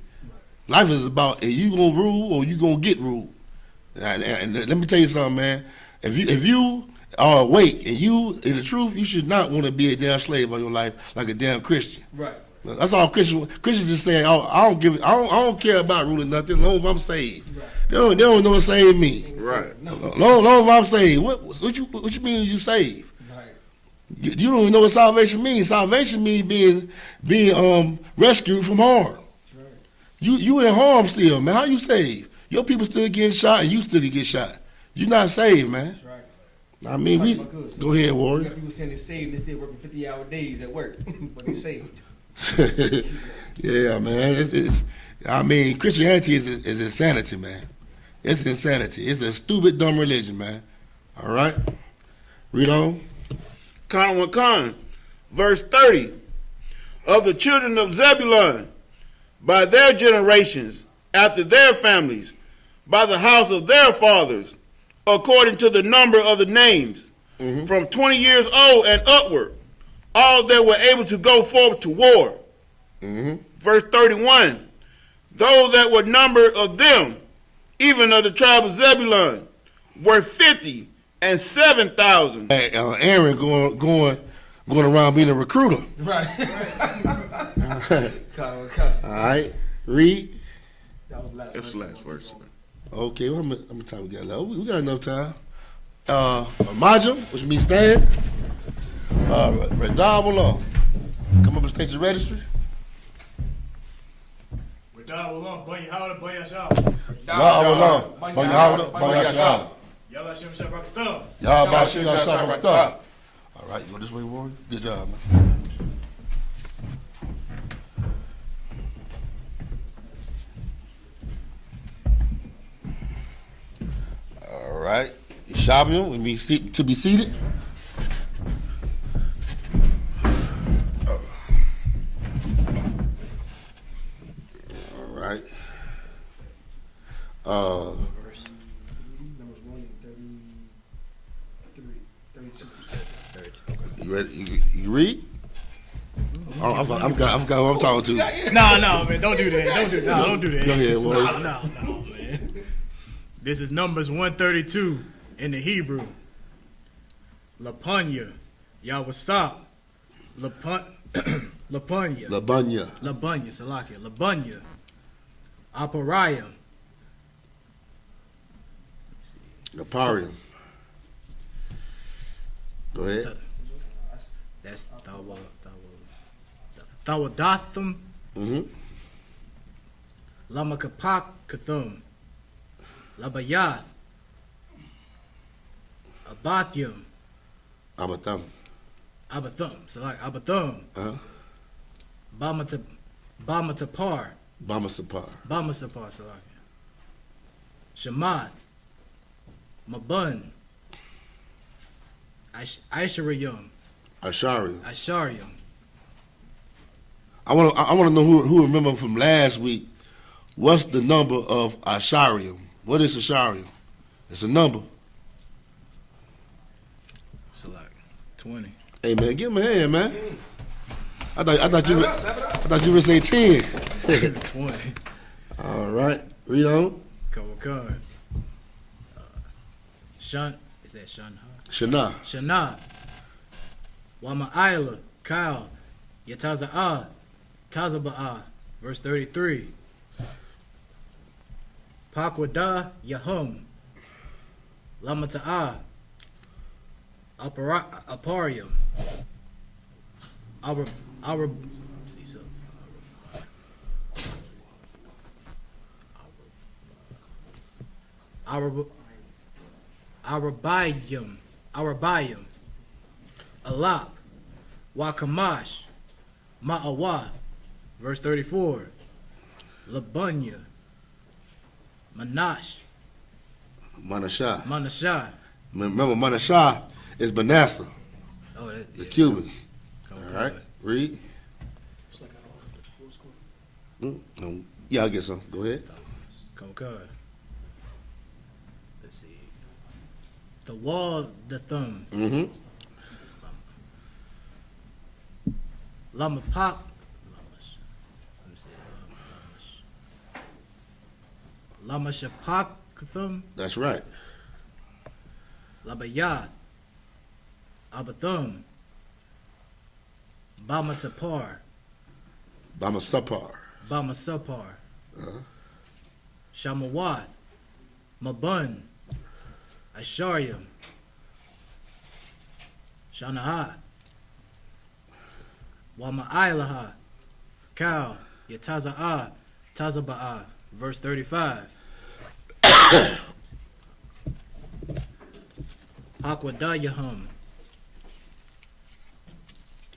Life is about you gonna rule or you gonna get ruled. And let me tell you something, man. If you are awake and you in the truth, you should not want to be a damn slave all your life like a damn Christian. Right. That's all Christians just say. I don't care about ruling nothing. As long as I'm saved, right. They don't know what saved me. Right. Long as I'm saved. What you mean you saved? Right. You don't even know what salvation means. Salvation means being rescued from harm. Right. You in harm still, man. How you saved? Your people still getting shot and you still get shot. You not saved, man. That's right. I mean, go ahead, Warren. You got people saying they're saved. They still working 50-hour days at work, but they're saved. Yeah, man. I mean, Christianity is insanity, man. It's insanity. It's a stupid, dumb religion, man. All right? Read on. Con. Verse 30. Of the children of Zebulun, by their generations, after their families, by the house of their fathers, according to the number of the names, from 20 years old and upward, all that were able to go forth to war. Verse 31. Those that were numbered of them, even of the tribe of Zebulun, were 57,000. Aaron going around being a recruiter. Right. All right. Read. That was the last verse. Okay, well, how much time we got left? We got enough time. Majum, which means stand. Radab along. Come up and state your registry. Radab along. Banya Howard, Banya Shah. Radab along. Banya Howard, Banya Shah. Yahweh Shem Shabbat. Yahweh Shem Shabbat. All right, you go this way, Warren. Good job, man. All right. Shabath, we mean to be seated. Verse. Numbers 1 and 33, 32. You ready? You read? Oh, I forgot who I'm talking to. No, man, don't do that. Don't do that. No, don't do that. Go ahead, boy. No, man. This is Numbers 132 in the Hebrew. Lapunya, Yahweh, Lapunya, Salakia, Labunya, Aparayim, Laparium. Go ahead. that's Tawadathum, Mm-hmm. Lamakapak Kathum, Labayath, Abathium, Abatham. Abathum, Abathum, Bamatapar, Bamasapar. Salakia, Shemad, Mabun, Aisharayum, Asharium. Asharium. I want to know who remember from last week. What's the number of Asharium? What is Asharium? It's a number. Salakia, 20. Hey man, give him a hand, man. I thought you were say 10. 20. All right, read on. Kawakar. Shun, is that Shun? Shana. Shana. Wama'ila, Kyle, Yataza'ah, Tazaba'ah, verse 33. Pakwada, Yahum, Lamata'ah, Aparium, Arabayim, Alap, Wakamash, Ma'awa, verse 34, Labunya, Manash, Manashah. Remember, Manashah is Manasseh, the Cubans. All right, read. No. Yeah, I get some. Go ahead. Let's see. The wall, the thumb. Mm-hmm. Lamapak. Lamashapakathum. That's right. Labayat. Abathum. Bamatapar. Bamasapar. Shamawat. Mabun. Asharyam. Shanaha. Wama'ailaha. Cow. Yataza'ah. Tazaba'ah. Verse 35. Akwadayahum.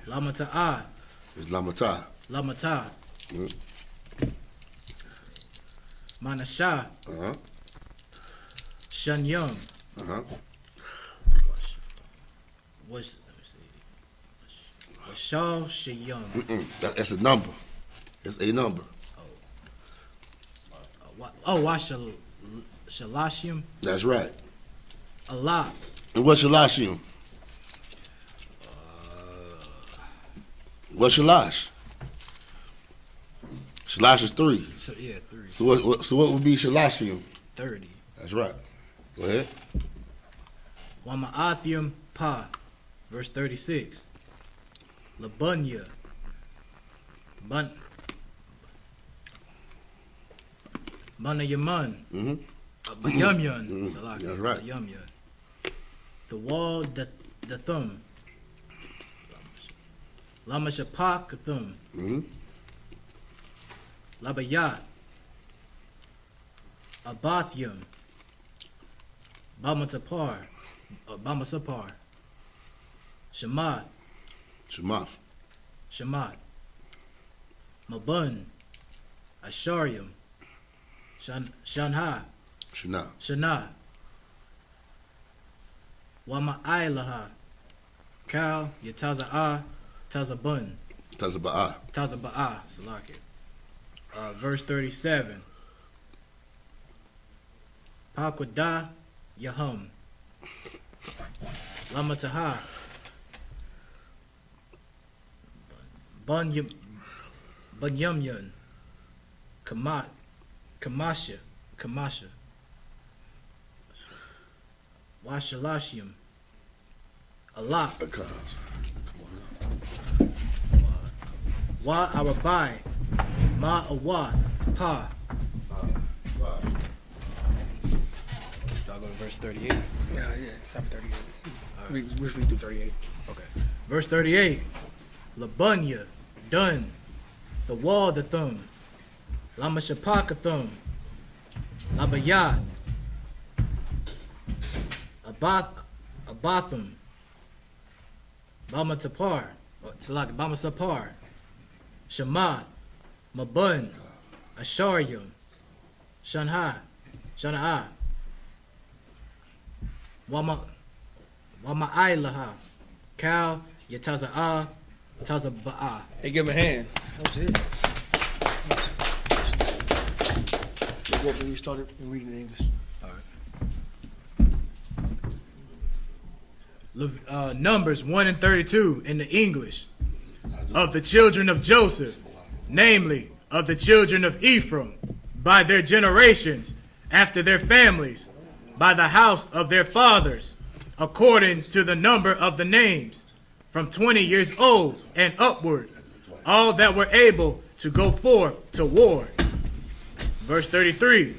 Lamata'ah. It's Lamata. Lamata. Manashah. Shanyum. Washal Shayum. That's a number. It's a number. Washal Shalashim. That's right. Allah. And what's Shalashim? What's Shalash? Shalash is 3. So yeah, 3. So what would be Shalashim? 30. That's right. Go ahead. Wama'athium Pa. Verse 36. Labunya. Manayaman. Bayamyan. That's right. Bayamyan. The wall, the thumb. Lamashapak thumb. Labayat. Abathium. Bamasapar. Shemath. Shemad. Mabun. Asharium. Shanha. Shana. Wama'ailaha. Kal. Yataza'ah. Tazabun. Tazaba'ah. Salaki. Verse 37. Pakwada Yahum. Lamataha. Bunyamyun. Kamasha. Washalashim. Alak. Wa Arabai. Ma Awad. Pa. Y'all go to verse 38? Yeah, stop at 38. We'll read through 38. Okay. Verse 38. Labunya. Dun. The wall the thumb. Lamashapakathum. Labayat. Abathum. Bamatapar. Salak Bamasapar. Shamad. Mabun. Asharyum. Shana'a. Wama'ailaha. Kal. Yataza'a. Tazaba'a. Hey, give him a hand. That's it. What we started reading in English. Numbers 1 and 32 in the English. Of the children of Joseph, namely of the children of Ephraim, by their generations, after their families, by the house of their fathers, according to the number of the names, from 20 years old and upward, all that were able to go forth to war. Verse 33,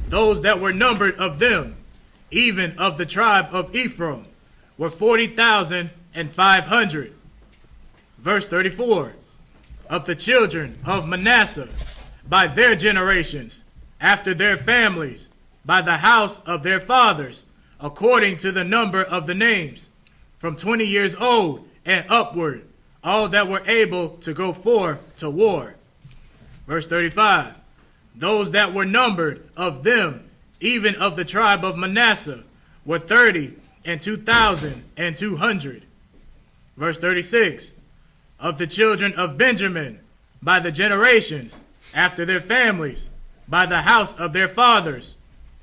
those that were numbered of them, even of the tribe of Ephraim, were 40,500. Verse 34, of the children of Manasseh, by their generations, after their families, by the house of their fathers, according to the number of the names, from 20 years old and upward, all that were able to go forth to war. Verse 35, those that were numbered of them, even of the tribe of Manasseh, were 30,200. Verse 36, of the children of Benjamin, by the generations, after their families, by the house of their fathers,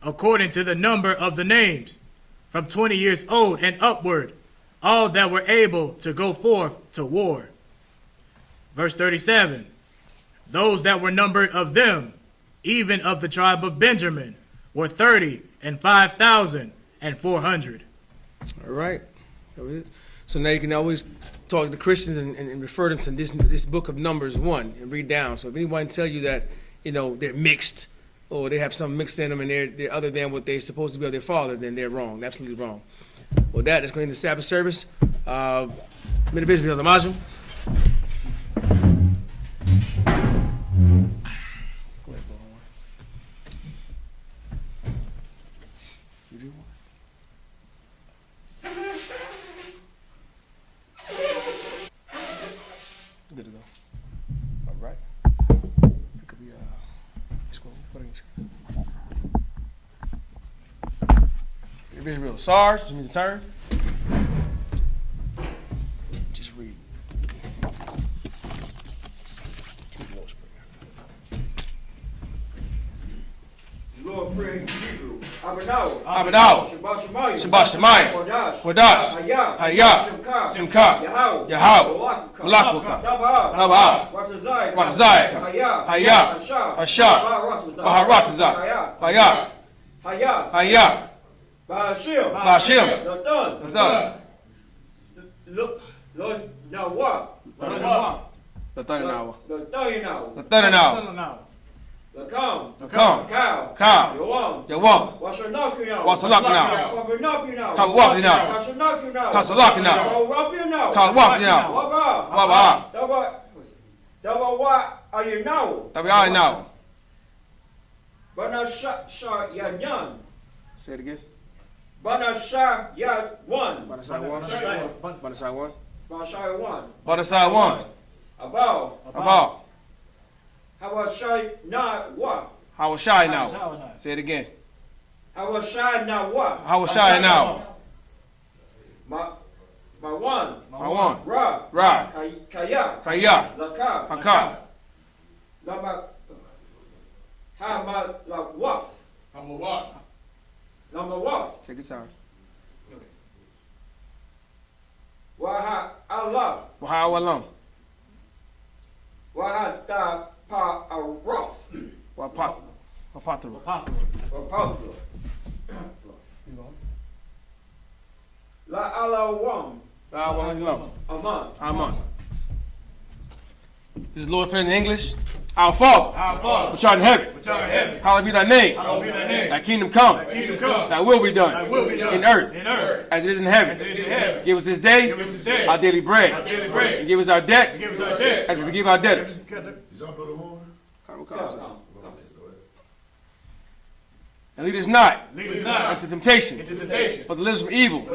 according to the number of the names, from 20 years old and upward, all that were able to go forth to war. Verse 37, those that were numbered of them, even of the tribe of Benjamin, were 30,500. All right. So now you can always talk to the Christians and refer them to this book of Numbers 1 and read down. So if anyone tell you that, they're mixed or they have something mixed in them and they're other than what they're supposed to be of their father, then they're wrong, absolutely wrong. Well, that's going to the Sabbath service. May the peace be with you. Good to go. All right. It could be scroll. Israel SARS, which means turn. Just read. Lord, pray in Hebrew. Abanaw. Shabbat Shemayim. Kodash. Hayah. Simcha. Yahau. Malakwaka. Nabah. Watazai. Hayah. Hashah. Baharatazah. Hayah. Bashim. Lord, now what? The 30 hour. Lakam. Cow. Yawam. Wasanakina. Kawapina. Kasalakina. Kawapina. Waba. Dawa what are you now? Tabi I now. Banasha Yanyan. Say it again. Banasha Yan1. Banasai 1. Banasha 1. Banasai 1. About. Hawashai na wa. How was shy now? Say it again. Hawashai na wa. How was shy now? My one. Ra. Kaya. Laka. Haka. Lama. Hama la waf. Take your time. Waha Allah. Wahawalam. Waha ta pa aros. Wapatru. Wapatru. La alawam. Aman. Amen. This is Lord Prayer in English. Our Father, which art in heaven, hallowed be thy name. Thy kingdom come. Thy will be done. In earth, as it is in heaven. Give us this day our daily bread. And give us our debts as we forgive our debtors. And lead us not into temptation, but deliver us from evil. For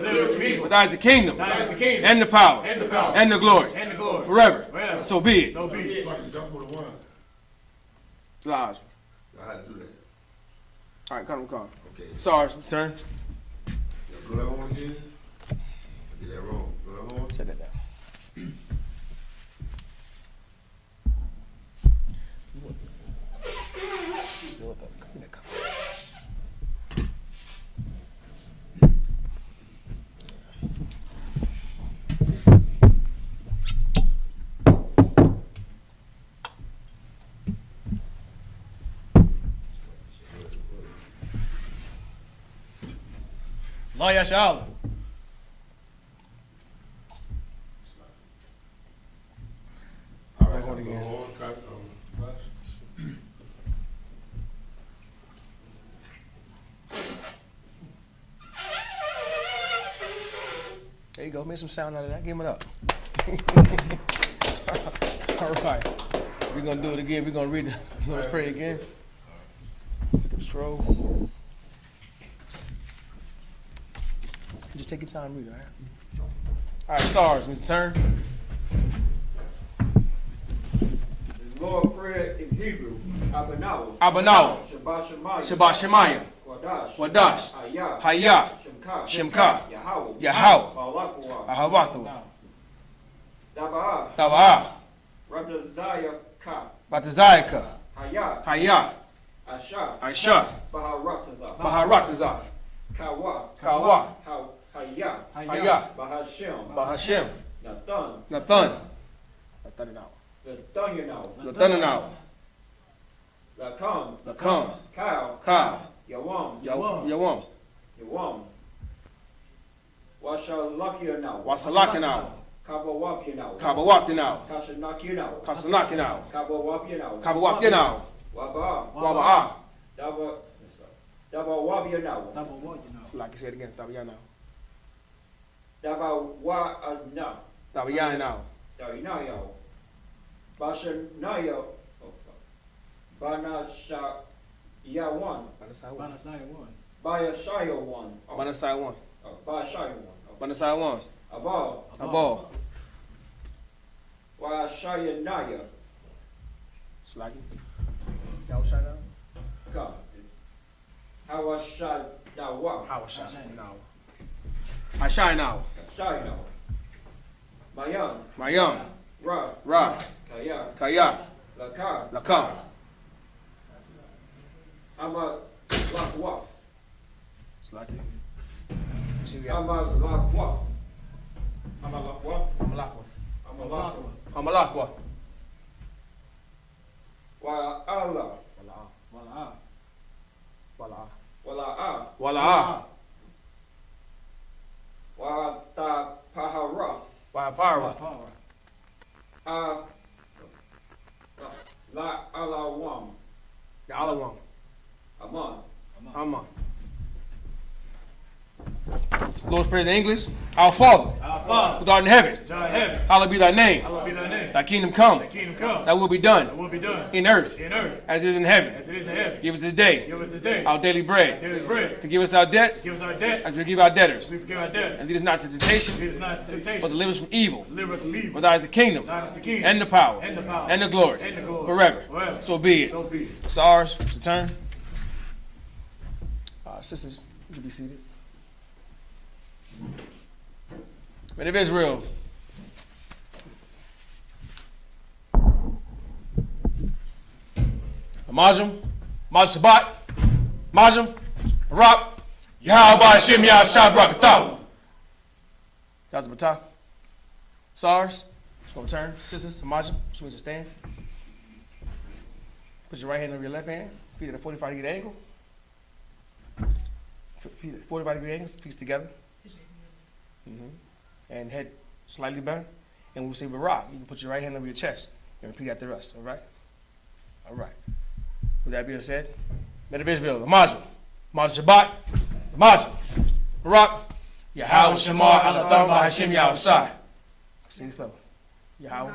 thine is the kingdom, and the power, and the glory, forever. So be it. It's like a jump on the one. Lodge. I had to do that. All right, come. Okay. Sorry, turn. Y'all go that one again? I did that wrong. Go that one? Set that down. Allah Yashala. All right, go on. Flash. There you go. Make some sound out of that. Give him it up. All right. We're going to do it again. We're going to read the Lord's Prayer again. Pick up scroll. Just take your time, read it, all right? All right, SARS, Mr. Turn. The Lord prayer in Hebrew. Abanawa. Shabbat Shemaya. Wadash. Hayah. Shimka. Yahweh. Ahavatu. Taba'a. Batazayaka. Hayah. Aisha. Baharatazah. Kawa. Hayah. Bahashem. Nathan. Nathanael. Lakam. Kyle. Yawam. Wasalakinau. Kabawapinau. Kasanakinau. Kabawapinau. Waba'a. So like I said again, Tabiyanau. Tabiyanau. Bashanayo. Banasha Yawan. Bayashayo one. Banasai one. Bayashayo one. Banasai one. Abal. Washaya Naya. It's like Yawashana. God. Hawashadawa. Hawashana. Hashai Shino. Mayam. Ra. Kaya. Lakam. Ama Lakwaf. It's like Ama Lakwaf. Ama Lakwaf. Amalakwa. Wa Allah. Wala'a. Wa ta Paharaf. Wapara. La Alawam. The Alawam. Aman. It's the Lord's Prayer in English. Our Father, who art in heaven, hallowed be thy name. Thy kingdom come. Thy will be done. In earth, as it is in heaven. Give us this day our daily bread. Forgive us our debts, as we forgive our debtors. And lead us not to temptation, but deliver us from evil. For thine is the kingdom, and the power, and the glory, forever. So be it. It's ours. It's the turn. Sisters, you can be seated. Men of Israel, Majum, Shabat, Majum, Rock, Yahweh Hashem Yah Shabrakatah. That's the Batah. SARS. Just gonna turn. Sisters, Imagine. Just means to stand. Put your right hand over your left hand. Feet at a 45-degree angle. Feet at 45-degree angles. Feet together. And head slightly bent. And we'll say Barak. You can put your right hand over your chest and repeat after us. All right? All right. With that being said, Men of Israel, the Majah, Shabbat, the Majah, Barak, Yahweh Shamar, Alatham, Hashem Yahushai. Sing this level. Yahweh.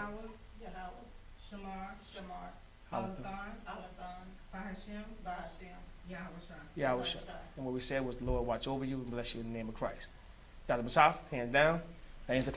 Yahweh. And what we said was the Lord watch over you and bless you in the name of Christ. Got the Messiah, hands down. Hands to